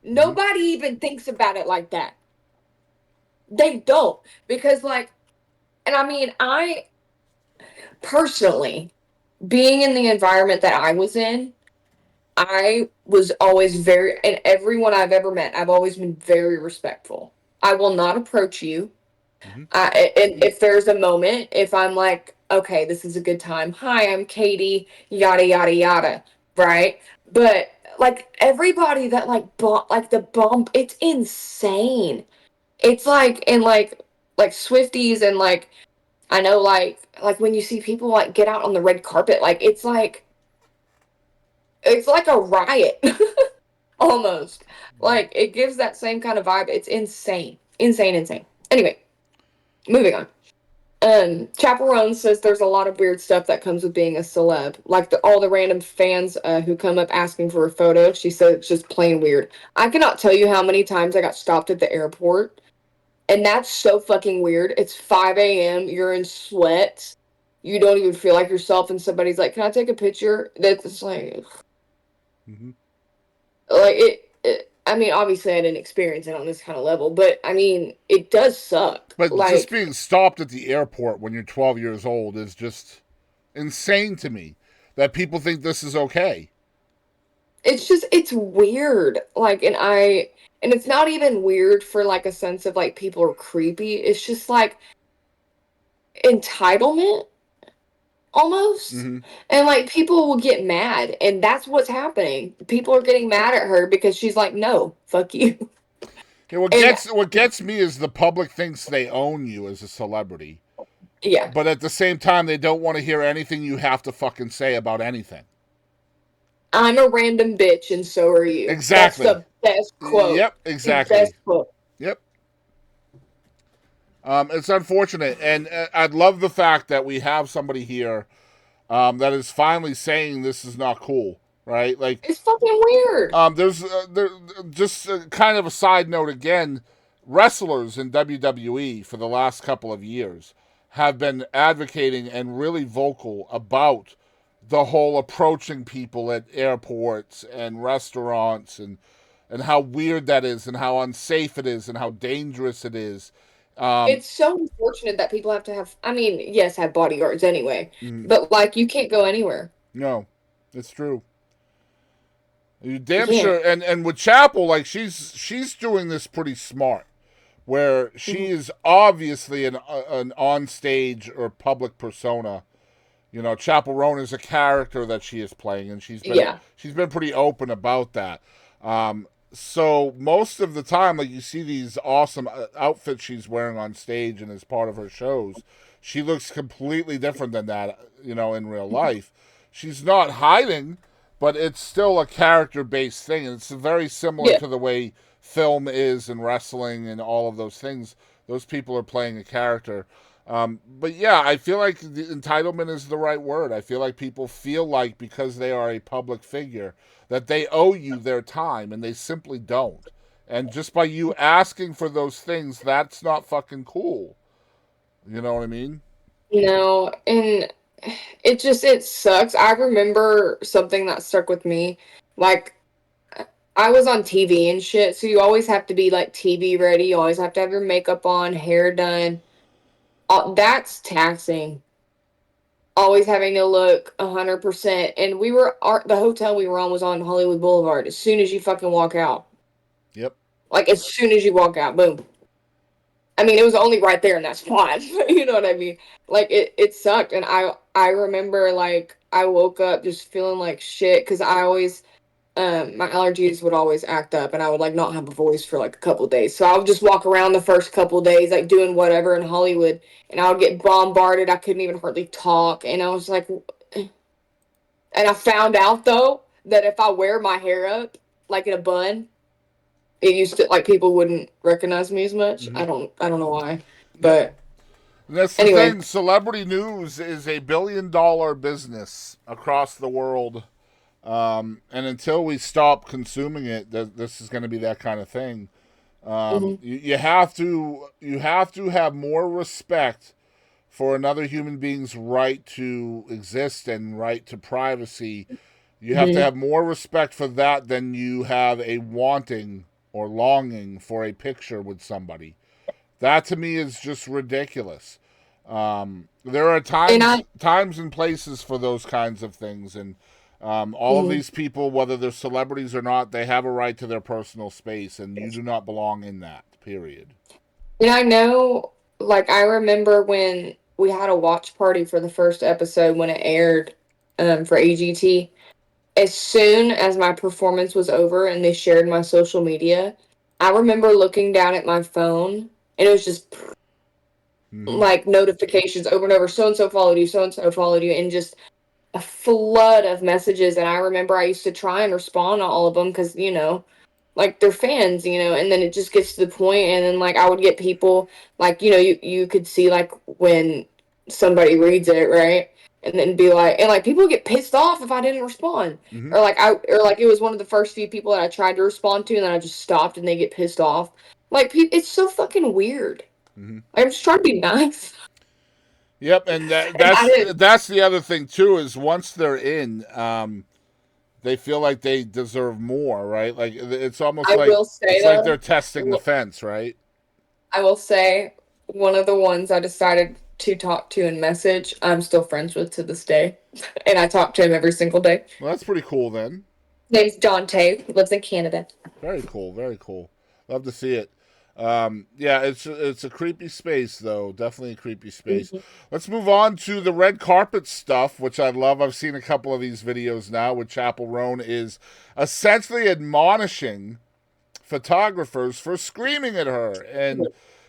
Mm-hmm. Nobody even thinks about it like that. They don't. Because, like, and I mean, I personally, being in the environment that I was in, I was always and everyone I've ever met, I've always been very respectful. I will not approach you. Mm-hmm. And if there's a moment, if I'm like, okay, this is a good time. Hi, I'm Katie, yada yada yada, right? But like everybody that like the bump, it's insane. It's like in like Swifties and like I know like when you see people like get out on the red carpet, like it's like a riot almost. Like it gives that same kind of vibe. It's insane, insane, insane. Anyway, moving on. Chappell Roan says there's a lot of weird stuff that comes with being a celeb, like all the random fans who come up asking for a photo. She said it's just plain weird. I cannot tell you how many times I got stopped at the airport, and that's so fucking weird. It's 5 a.m. You're in sweats. You don't even feel like yourself, and somebody's like, "Can I take a picture?" That's Mm-hmm. like I mean, obviously, I didn't experience it on this kind of level, but I mean, it does suck. But just Like, being stopped at the airport when you're 12 years old is just insane to me that people think this is okay. it's weird. Like, and it's not even weird for like a sense of like people are creepy. It's just like entitlement almost. Mm-hmm. And like people will get mad, and that's what's happening. People are getting mad at her because she's like, no, fuck you. Yeah, And what gets me is the public thinks they own you as a celebrity, yeah, but at the same time, they don't want to hear anything you have to fucking say about anything. I'm a random bitch and so are you. That's Exactly. the best quote. Yep. The Exactly. best quote. Yep. It's unfortunate, and I'd love the fact that we have somebody here that is finally saying this is not cool, right? Like, It's fucking weird. there just kind of a side note again. Wrestlers in WWE for the last couple of years have been advocating and really vocal about the whole approaching people at airports and restaurants and how weird that is and how unsafe it is and how dangerous it is. Um, It's so unfortunate that people have to have, I mean, yes, have bodyguards anyway, mm, but like you can't go anywhere. no, it's true. You You damn can't. sure. And with Chappell, like she's doing this pretty smart, where she Mhm. is obviously an on stage or public persona. You know, Chappell Roan is a character that she is playing, and Yeah. she's been pretty open about that. So most of the time, like you see these awesome outfits she's wearing on stage and as part of her shows, she looks completely different than that. You know, in real life, she's not hiding, but it's still a character based thing, and it's very similar Yeah. to the way film is and wrestling and all of those things. Those people are playing a character. But yeah, I feel like the entitlement is the right word. I feel like people feel like because they are a public figure that they owe you their time, and they simply don't. And just by you asking for those things, that's not fucking cool. You know what I mean? And it sucks. I remember something that stuck with me. Like I was on TV and shit, so you always have to be like TV ready. You always have to have your makeup on, hair done. That's taxing. Always having to look 100%. And the hotel we were on was on Hollywood Boulevard. As soon as you fucking walk out, Yep. like as soon as you walk out, boom. I mean, it was only right there, and that's fine. You know what I mean? Like it sucked, and I remember like I woke up just feeling like shit because I always my allergies would always act up, and I would like not have a voice for like a couple of days. So I would just walk around the first couple of days like doing whatever in Hollywood, and I would get bombarded. I couldn't even hardly talk, and I was like, and I found out though that if I wear my hair up like in a bun, it used to like people wouldn't recognize me as much. Mm-hmm. I don't know why, Yep. but That's the anyway, thing. Celebrity news is a $1 billion business across the world. And until we stop consuming it, this is going to be that kind of thing. mhm, You have to have more respect for another human being's right to exist and right to privacy. You have to mhm. have more respect for that than you have a wanting or longing for a picture with somebody. That to me is just ridiculous. There are And times and places for those kinds of things, and all of mhm. these people, whether they're celebrities or not, they have a right to their personal space, and you do not belong in that. Period. And I know, like, I remember when we had a watch party for the first episode when it aired for AGT. As soon as my performance was over and they shared my social media, I remember looking down at my phone and it was just Mm-hmm. like notifications over and over. So and so followed you, so and so followed you, and just a flood of messages. And I remember I used to try and respond to all of them because, like they're fans, and then it just gets to the point and then like I would get people like, you could see like when somebody reads it, right? And then be like and like people get pissed off if I didn't respond. Mm-hmm. Or like it was one of the first few people that I tried to respond to and then I just stopped and they get pissed off. Like it's so fucking weird. Mm-hmm. I'm just trying to be nice. Yep, and And I didn't that's the other thing too is once they're in, they feel like they deserve more, right? Like it's almost I like will say they're though, testing the fence, right? I will say one of the ones I decided to talk to and message, I'm still friends with to this day. And I talk to him every single day. Well, that's pretty cool then. Name's Dante. He lives in Canada. Very cool, very cool. Love to see it. Yeah, it's a creepy space though. Definitely a creepy space. Mhm. Let's move on to the red carpet stuff, which I love. I've seen a couple of these videos now. With Chappell Roan is essentially admonishing photographers for screaming at her. And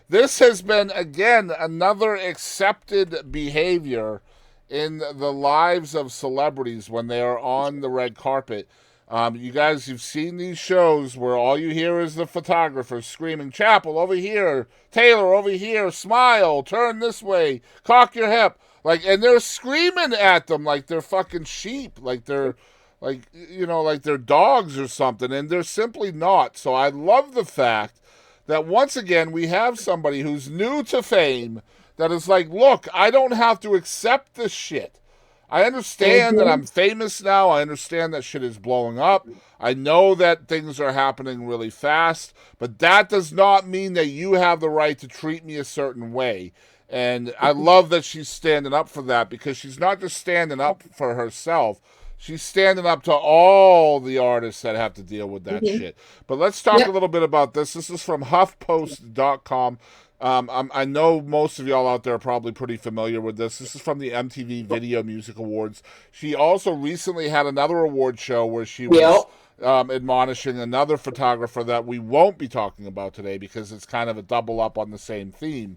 this has been, again, another accepted behavior in the lives of celebrities when they are on the red carpet. You guys, you've seen these shows where all you hear is the photographers screaming, Chappell, over here, Taylor, over here, smile, turn this way, cock your hip. Like, and they're screaming at them like they're fucking sheep, like they're, like, like they're dogs or something, and they're simply not. So I love the fact that once again we have somebody who's new to fame that is like, look, I don't have to accept this shit. I understand that I'm famous now. I understand that shit is blowing up. I know that things are happening really fast, but that does not mean that you have the right to treat me a certain way. And I love that she's standing up for that, because she's not just standing up for herself. She's standing up to all the artists that have to deal with that shit. But let's talk a little bit about this. This is from HuffPost.com. I know most of y'all out there are probably pretty familiar with this. This is from the MTV Video Music Awards. She also recently had another award show where she was admonishing another photographer that we won't be talking about today because it's kind of a double up on the same theme.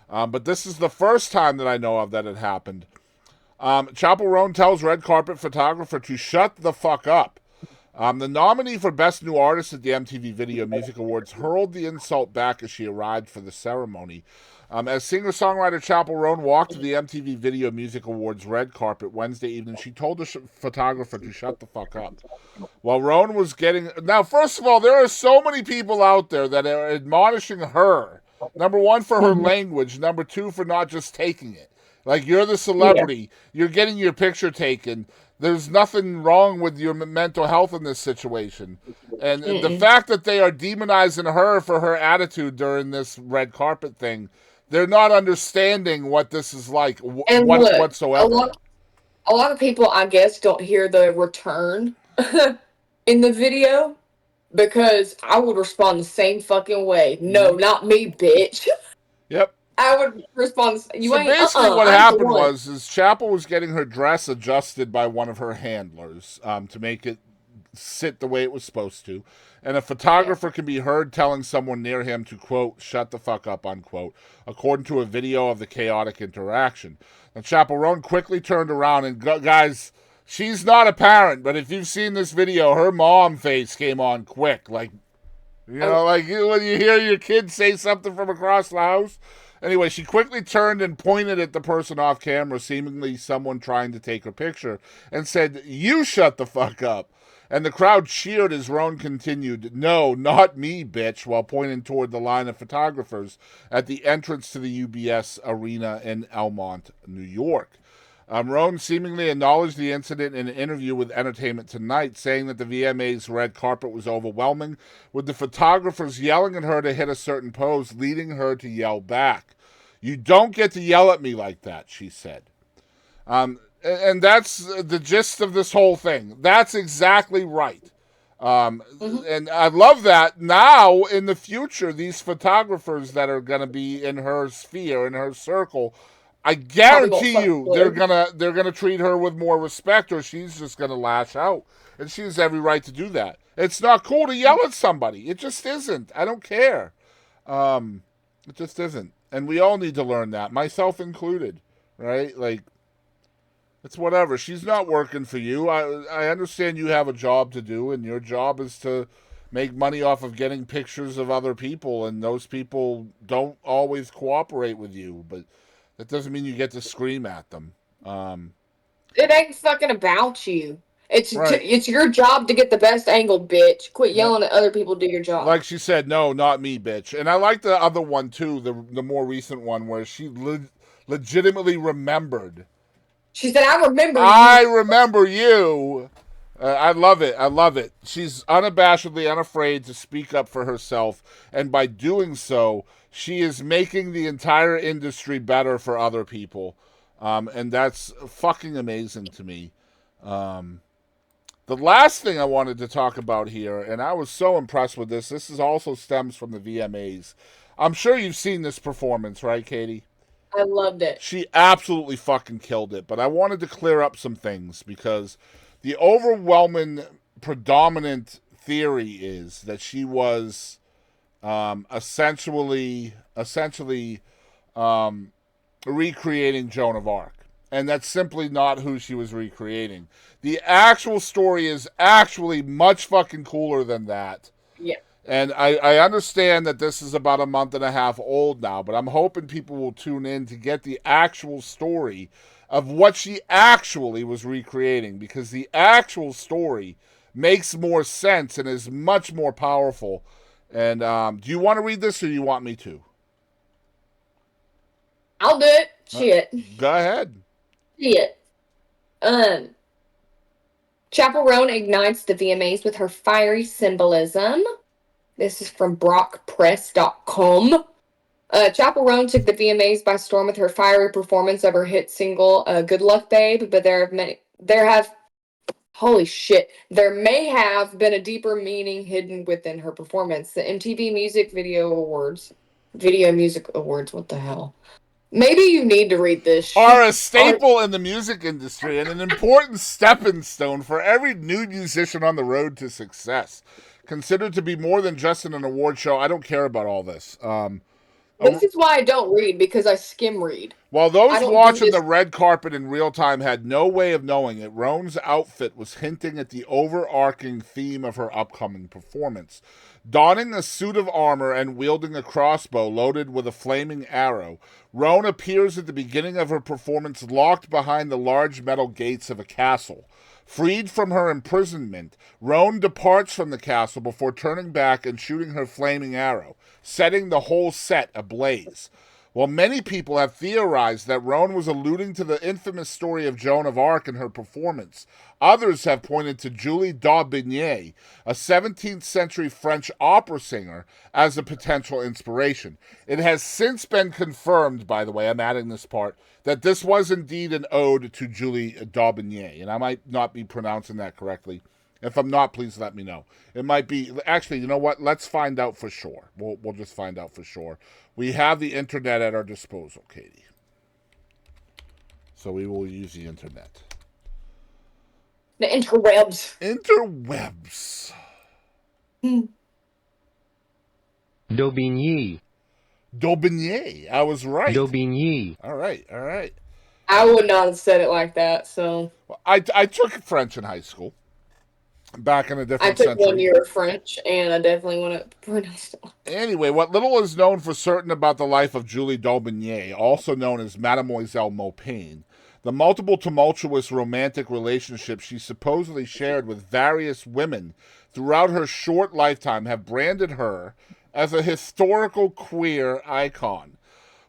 But this is the first time that I know of that it happened. Chappell Roan tells red carpet photographer to shut the fuck up. The nominee for Best New Artist at the MTV Video Music Awards hurled the insult back as she arrived for the ceremony. As singer-songwriter Chappell Roan walked to the MTV Video Music Awards red carpet Wednesday evening, she told the photographer to shut the fuck up. While Roan was getting... Now, first of all, there are so many people out there that are admonishing her. Number one, for her language. Number two, for not just taking it. Like, you're the celebrity. You're getting your picture taken. There's nothing wrong with your mental health in this situation. And the fact that they are demonizing her for her attitude during this red carpet thing, they're not understanding what this is like whatsoever. A lot of people, I guess, don't hear the return in the video, because I would respond the same fucking way. No, not me, bitch. Yep. I would respond. So basically what happened was Chappell was getting her dress adjusted by one of her handlers to make it sit the way it was supposed to. And a photographer can be heard telling someone near him to, quote, shut the fuck up, unquote, according to a video of the chaotic interaction. And Chappell Roan quickly turned around and, guys, she's not a parent, but if you've seen this video, her mom face came on quick. Like, like when you hear your kid say something from across the house. Anyway, she quickly turned and pointed at the person off camera, seemingly someone trying to take her picture, and said, "You shut the fuck up." And the crowd cheered as Roan continued, "No, not me, bitch," while pointing toward the line of photographers at the entrance to the UBS Arena in Elmont, New York. Roan seemingly acknowledged the incident in an interview with Entertainment Tonight, saying that the VMA's red carpet was overwhelming, with the photographers yelling at her to hit a certain pose, leading her to yell back. "You don't get to yell at me like that," she said. And that's the gist of this whole thing. That's exactly right. And I love that. Now, in the future, these photographers that are going to be in her sphere, in her circle, I guarantee you they're gonna treat her with more respect, or she's just gonna lash out. And she has every right to do that. It's not cool to yell at somebody. It just isn't. I don't care. It just isn't. And we all need to learn that, myself included. Right? Like, it's whatever. She's not working for you. I understand you have a job to do, and your job is to make money off of getting pictures of other people, and those people don't always cooperate with you, but that doesn't mean you get to scream at them. It ain't fucking about you. It's your job to get the best angle, bitch. Quit yelling at other people. Do your job. Like she said, "No, not me, bitch." And I like the other one too, the more recent one where she legitimately remembered. She said, "I remember you." I remember you. I love it. I love it. She's unabashedly unafraid to speak up for herself, and by doing so, she is making the entire industry better for other people. And that's fucking amazing to me. The last thing I wanted to talk about here, and I was so impressed with this, this is also stems from the VMAs. I'm sure you've seen this performance, right, Katie? I loved it. She absolutely fucking killed it. But I wanted to clear up some things, because the overwhelming, predominant theory is that she was essentially recreating Joan of Arc. And that's simply not who she was recreating. The actual story is actually much fucking cooler than that. Yeah. And I understand that this is about a month and a half old now, but I'm hoping people will tune in to get the actual story of what she actually was recreating, because the actual story makes more sense and is much more powerful. And do you want to read this, or do you want me to? I'll do it. Shit. Go ahead. Shit. Chappell Roan ignites the VMAs with her fiery symbolism. This is from BrockPress.com. Chappell Roan took the VMAs by storm with her fiery performance of her hit single, Good Luck Babe, but there may have been a deeper meaning hidden within her performance. The MTV Video Music Awards, what the hell? Maybe you need to read this. Are a staple in the music industry and an important stepping stone for every new musician on the road to success. Considered to be more than just an award show. I don't care about all this. This is why I don't read, because I skim read. While those watching the red carpet in real time had no way of knowing it, Roan's outfit was hinting at the overarching theme of her upcoming performance. Donning a suit of armor and wielding a crossbow loaded with a flaming arrow, Roan appears at the beginning of her performance locked behind the large metal gates of a castle. Freed from her imprisonment, Roan departs from the castle before turning back and shooting her flaming arrow, setting the whole set ablaze. While many people have theorized that Roan was alluding to the infamous story of Joan of Arc in her performance, others have pointed to Julie d'Aubigné, a 17th century French opera singer, as a potential inspiration. It has since been confirmed, by the way, I'm adding this part, that this was indeed an ode to Julie d'Aubigné, and I might not be pronouncing that correctly. If I'm not, please let me know. It might be... Actually, you know what? Let's find out for sure. We'll just find out for sure. We have the internet at our disposal, Katie. So we will use the internet. The interwebs. Interwebs. Daubigny. Daubigny. I was right. Daubigny. All right, all right. I would not have said it like that, so... Well, I took French in high school. Back in a different century. I took century. 1 year of French, and I definitely want to pronounce it. Anyway, what little is known for certain about the life of Julie d'Aubigné, also known as Mademoiselle Maupin, the multiple tumultuous romantic relationships she supposedly shared with various women throughout her short lifetime, have branded her as a historical queer icon.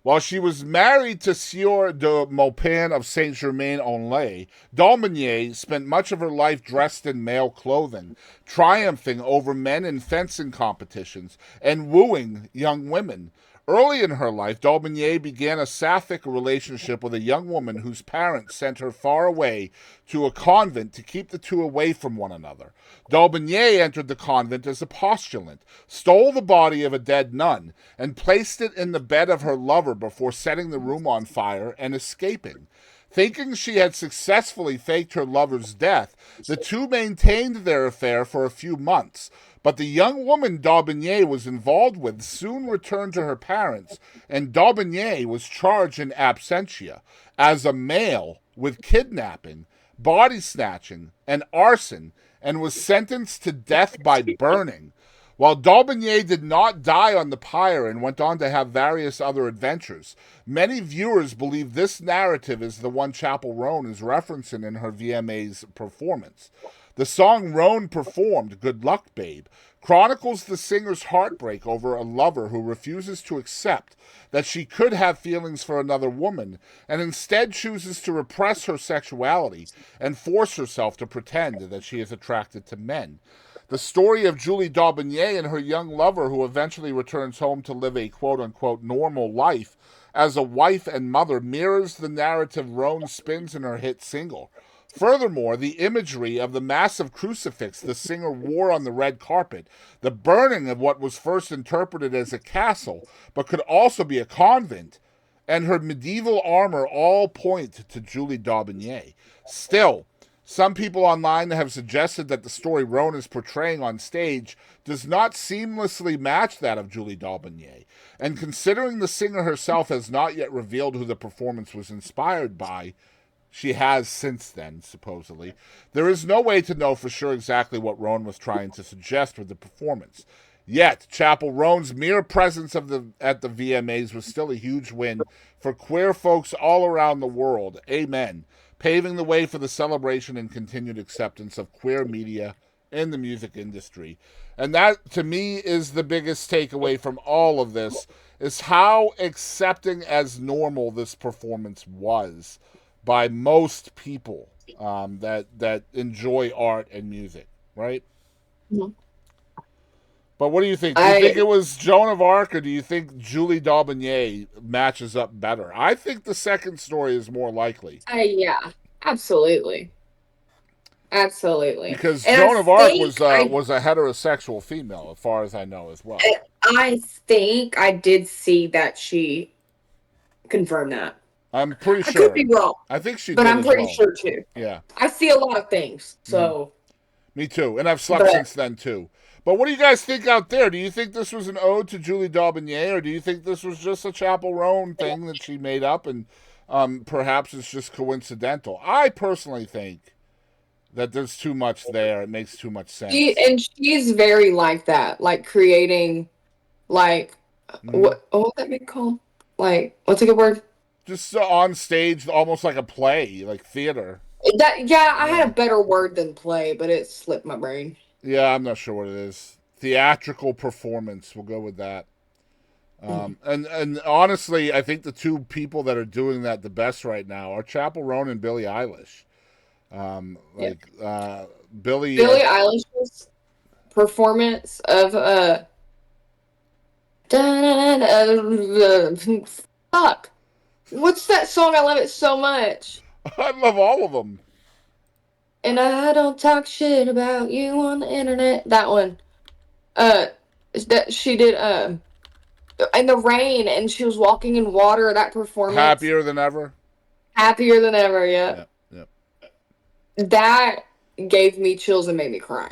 While she was married to Sieur de Maupin of Saint-Germain-en-Laye, d'Aubigné spent much of her life dressed in male clothing, triumphing over men in fencing competitions and wooing young women. Early in her life, d'Aubigné began a sapphic relationship with a young woman whose parents sent her far away to a convent to keep the two away from one another. D'Aubigné entered the convent as a postulant, stole the body of a dead nun, and placed it in the bed of her lover before setting the room on fire and escaping. Thinking she had successfully faked her lover's death, the two maintained their affair for a few months, but the young woman d'Aubigné was involved with soon returned to her parents, and d'Aubigné was charged in absentia as a male with kidnapping, body snatching, and arson, and was sentenced to death by burning. While d'Aubigné did not die on the pyre and went on to have various other adventures, many viewers believe this narrative is the one Chappell Roan is referencing in her VMA's performance. The song Roan performed, Good Luck Babe, chronicles the singer's heartbreak over a lover who refuses to accept that she could have feelings for another woman and instead chooses to repress her sexuality and force herself to pretend that she is attracted to men. The story of Julie d'Aubigné and her young lover who eventually returns home to live a quote-unquote normal life as a wife and mother mirrors the narrative Roan spins in her hit single. Furthermore, the imagery of the massive crucifix the singer wore on the red carpet, the burning of what was first interpreted as a castle, but could also be a convent, and her medieval armor all point to Julie d'Aubigné. Still, Some people online have suggested that the story Roan is portraying on stage does not seamlessly match that of Julie Daubigny. And considering the singer herself has not yet revealed who the performance was inspired by, she has since then, supposedly, there is no way to know for sure exactly what Roan was trying to suggest with the performance. Yet, Chappell Roan's mere presence at the VMAs was still a huge win for queer folks all around the world. Amen. Paving the way for the celebration and continued acceptance of queer media in the music industry. And that, to me, is the biggest takeaway from all of this, is how accepting as normal this performance was by most people that enjoy art and music, right? Mhm. But what do you think? Do you think it was Joan of Arc, or do you think Julie Daubigny matches up better? I think the second story is more likely. Yeah, absolutely. Absolutely. Because And I Joan of Arc think was a heterosexual female, as far as I know, as well. I think I did see that she confirmed that. I'm pretty I sure. could be wrong, I think she but did I'm as pretty well. sure too. Yeah. I see a lot of things, so. Me too. And I've slept since then, too. But what do you guys think out there? Do you think this was an ode to Julie Daubigny, or do you think this was just a Chappell Roan thing that she made up and perhaps it's just coincidental? I personally think that there's too much there. It makes too much sense. She's very like that, like creating, like, what would that be called? Like, what's a good word? Just on stage, almost like a play, like theater. I had a better word than play, but it slipped my brain. Yeah, I'm not sure what it is. Theatrical performance. We'll go with that. And honestly, I think the two people that are doing that the best right now are Chappell Roan and Billie Eilish. Billie Eilish's performance of fuck. What's that song? I love it so much. I love all of them. And I don't talk shit about you on the internet. That one. That she did in the rain and she was walking in water. That performance. Happier Than Ever. Happier Than Ever. Yeah. Yep. That gave me chills and made me cry.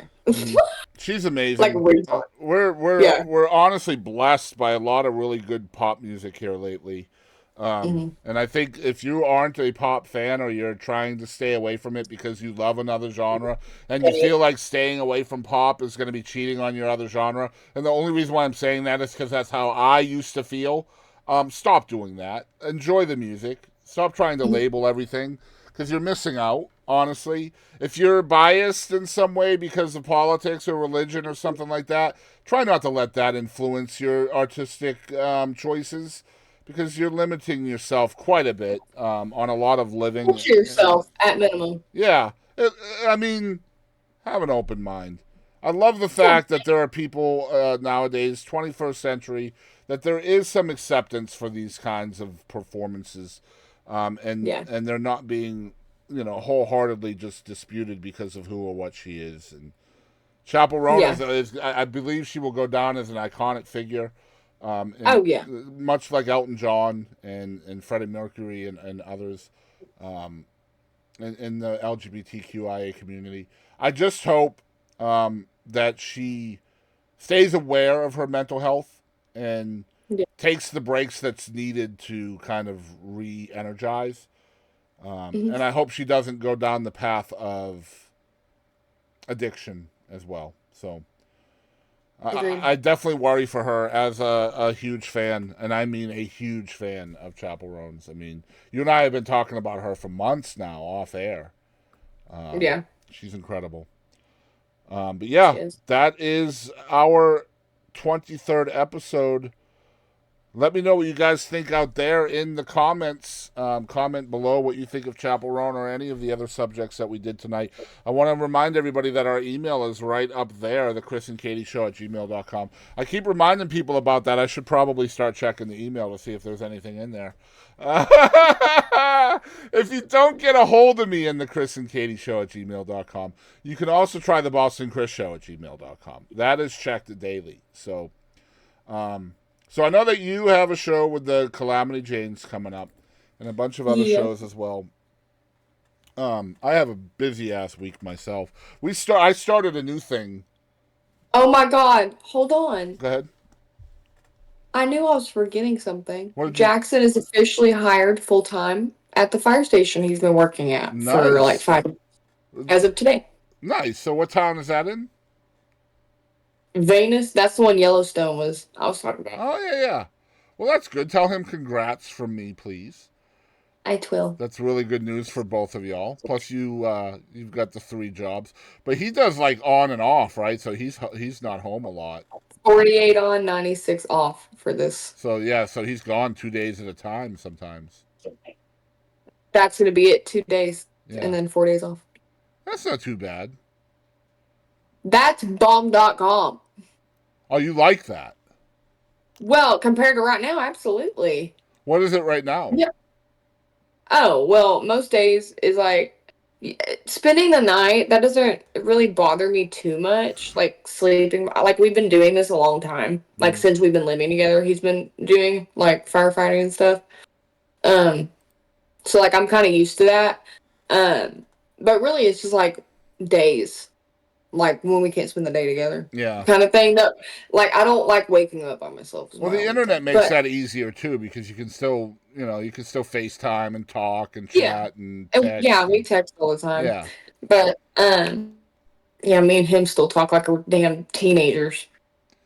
She's amazing. Like retard. We're honestly blessed by a lot of really good pop music here lately. And I think if you aren't a pop fan, or you're trying to stay away from it because you love another genre and you feel like staying away from pop is going to be cheating on your other genre, and the only reason why I'm saying that is because that's how I used to feel, stop doing that. Enjoy the music. Stop trying to label everything, because you're missing out, honestly. If you're biased in some way because of politics or religion or something like that, try not to let that influence your artistic choices, because you're limiting yourself quite a bit on a lot of living. Push yourself at minimum. Yeah. I mean, have an open mind. I love the fact that there are people nowadays, 21st century, that there is some acceptance for these kinds of performances. And they're not being, wholeheartedly just disputed because of who or what she is. And Chappell Roan is, I believe she will go down as an iconic figure. Much like Elton John and Freddie Mercury and others in the LGBTQIA community. I just hope that she stays aware of her mental health and takes the breaks that's needed to kind of re-energize. And I hope she doesn't go down the path of addiction as well. So I definitely worry for her as a huge fan, and I mean a huge fan of Chappell Roan's. I mean, you and I have been talking about her for months now off air. She's incredible. But yeah, that is our 23rd episode. Let me know what you guys think out there in the comments. Comment below what you think of Chappell Roan or any of the other subjects that we did tonight. I want to remind everybody that our email is right up there, the chrisandkadieshow@gmail.com. I keep reminding people about that. I should probably start checking the email to see if there's anything in there. If you don't get a hold of me in the chrisandkadieshow@gmail.com, you can also try the Boston Chris Show@gmail.com. That is checked daily. So I know that you have a show with the Calamity Janes coming up, and a bunch of other shows as well. I have a busy ass week myself. I started a new thing. Oh my God. Hold on. Go ahead. I knew I was forgetting something. What did you? Jackson is officially hired full time at the fire station he's been working at for like Nice, 5 as of today. nice. So what town is that in? Venus, that's the one Yellowstone was I was talking about. Oh yeah, yeah. Well, that's good. Tell him congrats from me, please. I twill. That's really good news for both of y'all. Plus, you've got the 3 jobs, but he does like on and off, right? So he's not home a lot. 48 on, 96 off for this. So yeah, so he's gone 2 days at a time sometimes. That's going to be it, 2 days, and Yeah, then 4 days off. that's not too bad. That's bomb.com. Oh, you like that? Well, compared to right now, absolutely. What is it right now? Yeah. Oh, well, most days is like spending the night. That doesn't really bother me too much. Like sleeping, like we've been doing this a long time. Like Mm. since we've been living together, he's been doing like firefighting and stuff. Um, so like I'm kind of used to that. But really it's just like days, like when we can't spend the day together, Yeah. kind of thing. That like I don't like waking up by myself. Is Well, my the only internet thing. makes But that easier too because you can still FaceTime and talk and yeah, chat and and yeah, text we and text all the time. yeah. But yeah, me and him still talk like we're damn teenagers.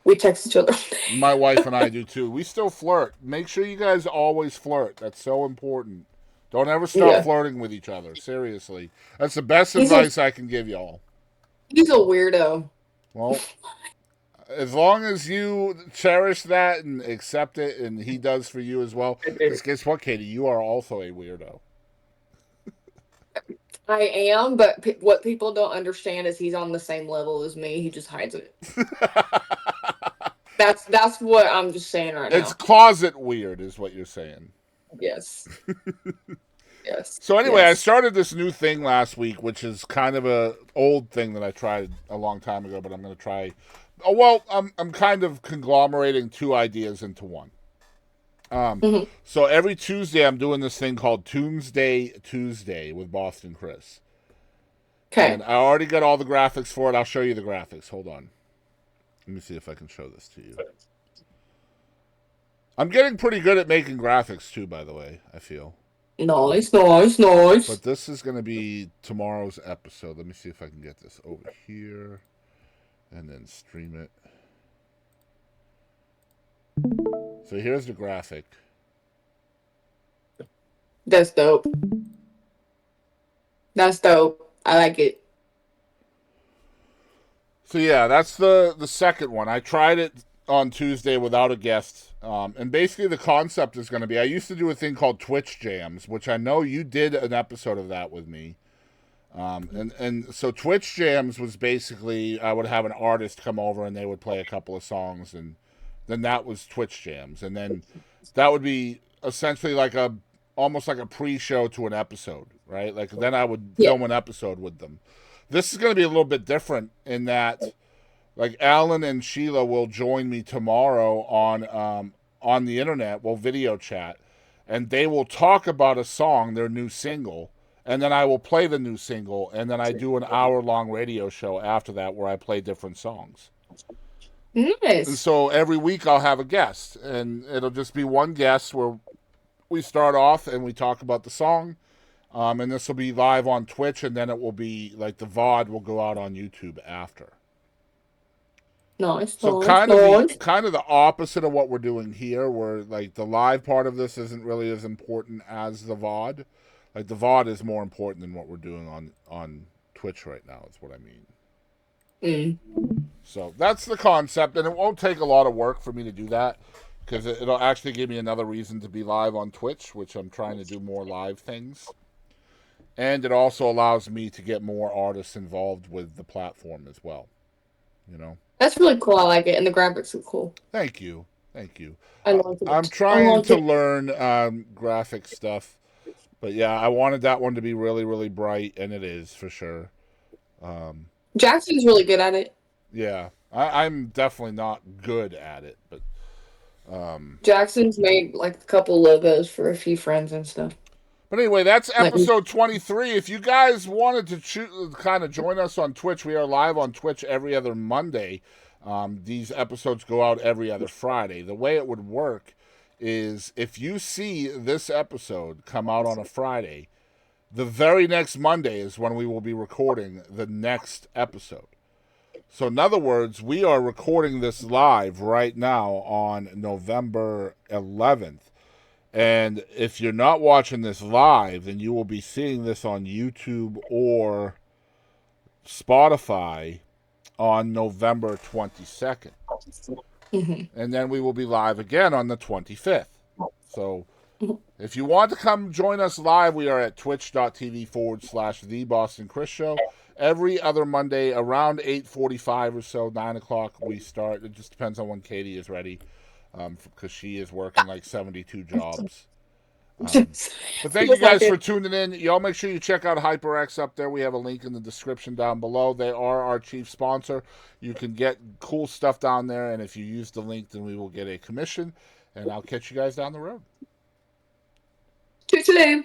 We text each other all My day. wife and I do too. We still flirt. Make sure you guys always flirt. That's so important. Don't ever stop Yeah, flirting with each other. Seriously. That's the best he's a advice I can give y'all. he's a weirdo. Well, as long as you cherish that and accept it and he does for you as well. Because guess what, Katie? You are also a weirdo. I am, but what people don't understand is he's on the same level as me. He just hides it. That's what I'm just saying right It's now. closet weird, is what you're saying. Yes, yes, So anyway, I yes. started this new thing last week, which is kind of a old thing that I tried a long time ago, but I'm going to try. Oh well, I'm kind of conglomerating 2 ideas into one. Hmm. So every Tuesday, I'm doing this thing called Tuesday with Boston Chris, and Okay. I already got all the graphics for it. I'll show you the graphics. Hold on, let me see if I can show this to you. I'm getting pretty good at making graphics too, by the way. I feel. Nice, nice, nice. But this is going to be tomorrow's episode. Let me see if I can get this over here and then stream it. So here's the graphic. That's dope. That's dope. I like it. So yeah, that's the second one. I tried it on Tuesday without a guest. And basically the concept is going to be I used to do a thing called Twitch Jams, which I know you did an episode of that with me. And so Twitch Jams was basically I would have an artist come over and they would play a couple of songs, and then that was Twitch Jams, and then that would be essentially like a almost like a pre-show to an episode, right? Like then I would Yeah. film an episode with them. This is going to be a little bit different in that like Alan and Sheila will join me tomorrow on the internet. We'll video chat, and they will talk about a song, their new single, and then I will play the new single, and then I do an hour-long radio show after that where I play different songs. And Nice. so every week I'll have a guest, and it'll just be one guest where we start off and we talk about the song. And this will be live on Twitch, and then it will be like the VOD will go out on YouTube after. Nice, So nice, nice. kind of the opposite of what we're doing here, where like the live part of this isn't really as important as the VOD. Like the VOD is more important than what we're doing on Twitch right now. Is what I mean. Mm. So that's the concept, and it won't take a lot of work for me to do that because it'll actually give me another reason to be live on Twitch, which I'm trying to do more live things. And it also allows me to get more artists involved with the platform as well. You know. That's really cool. I like it, and the graphics are cool. Thank you, thank you. I like I'm it. I trying like to it. learn graphic stuff, but yeah, I wanted that one to be really, really bright, and it is for sure. Um, Jackson's really good at it. yeah, I'm definitely not good at it, but Jackson's made like a couple logos for a few friends and stuff. But anyway, that's episode 23. If you guys wanted to kind of join us on Twitch, we are live on Twitch every other Monday. These episodes go out every other Friday. The way it would work is if you see this episode come out on a Friday, the very next Monday is when we will be recording the next episode. So in other words, we are recording this live right now on November 11th. And if you're not watching this live, then you will be seeing this on YouTube or Spotify on November 22nd. Mm-hmm. And then we will be live again on the 25th. So if you want to come join us live, we are at twitch.tv/The Boston Chris Show. Every other Monday around 8:45 or so, 9 o'clock we start. It just depends on when Kadie is ready. Because she is working like 72 jobs. But thank you guys for tuning in. Y'all make sure you check out HyperX up there. We have a link in the description down below. They are our chief sponsor. You can get cool stuff down there, and if you use the link, then we will get a commission. And I'll catch you guys down the road. Toodaloo.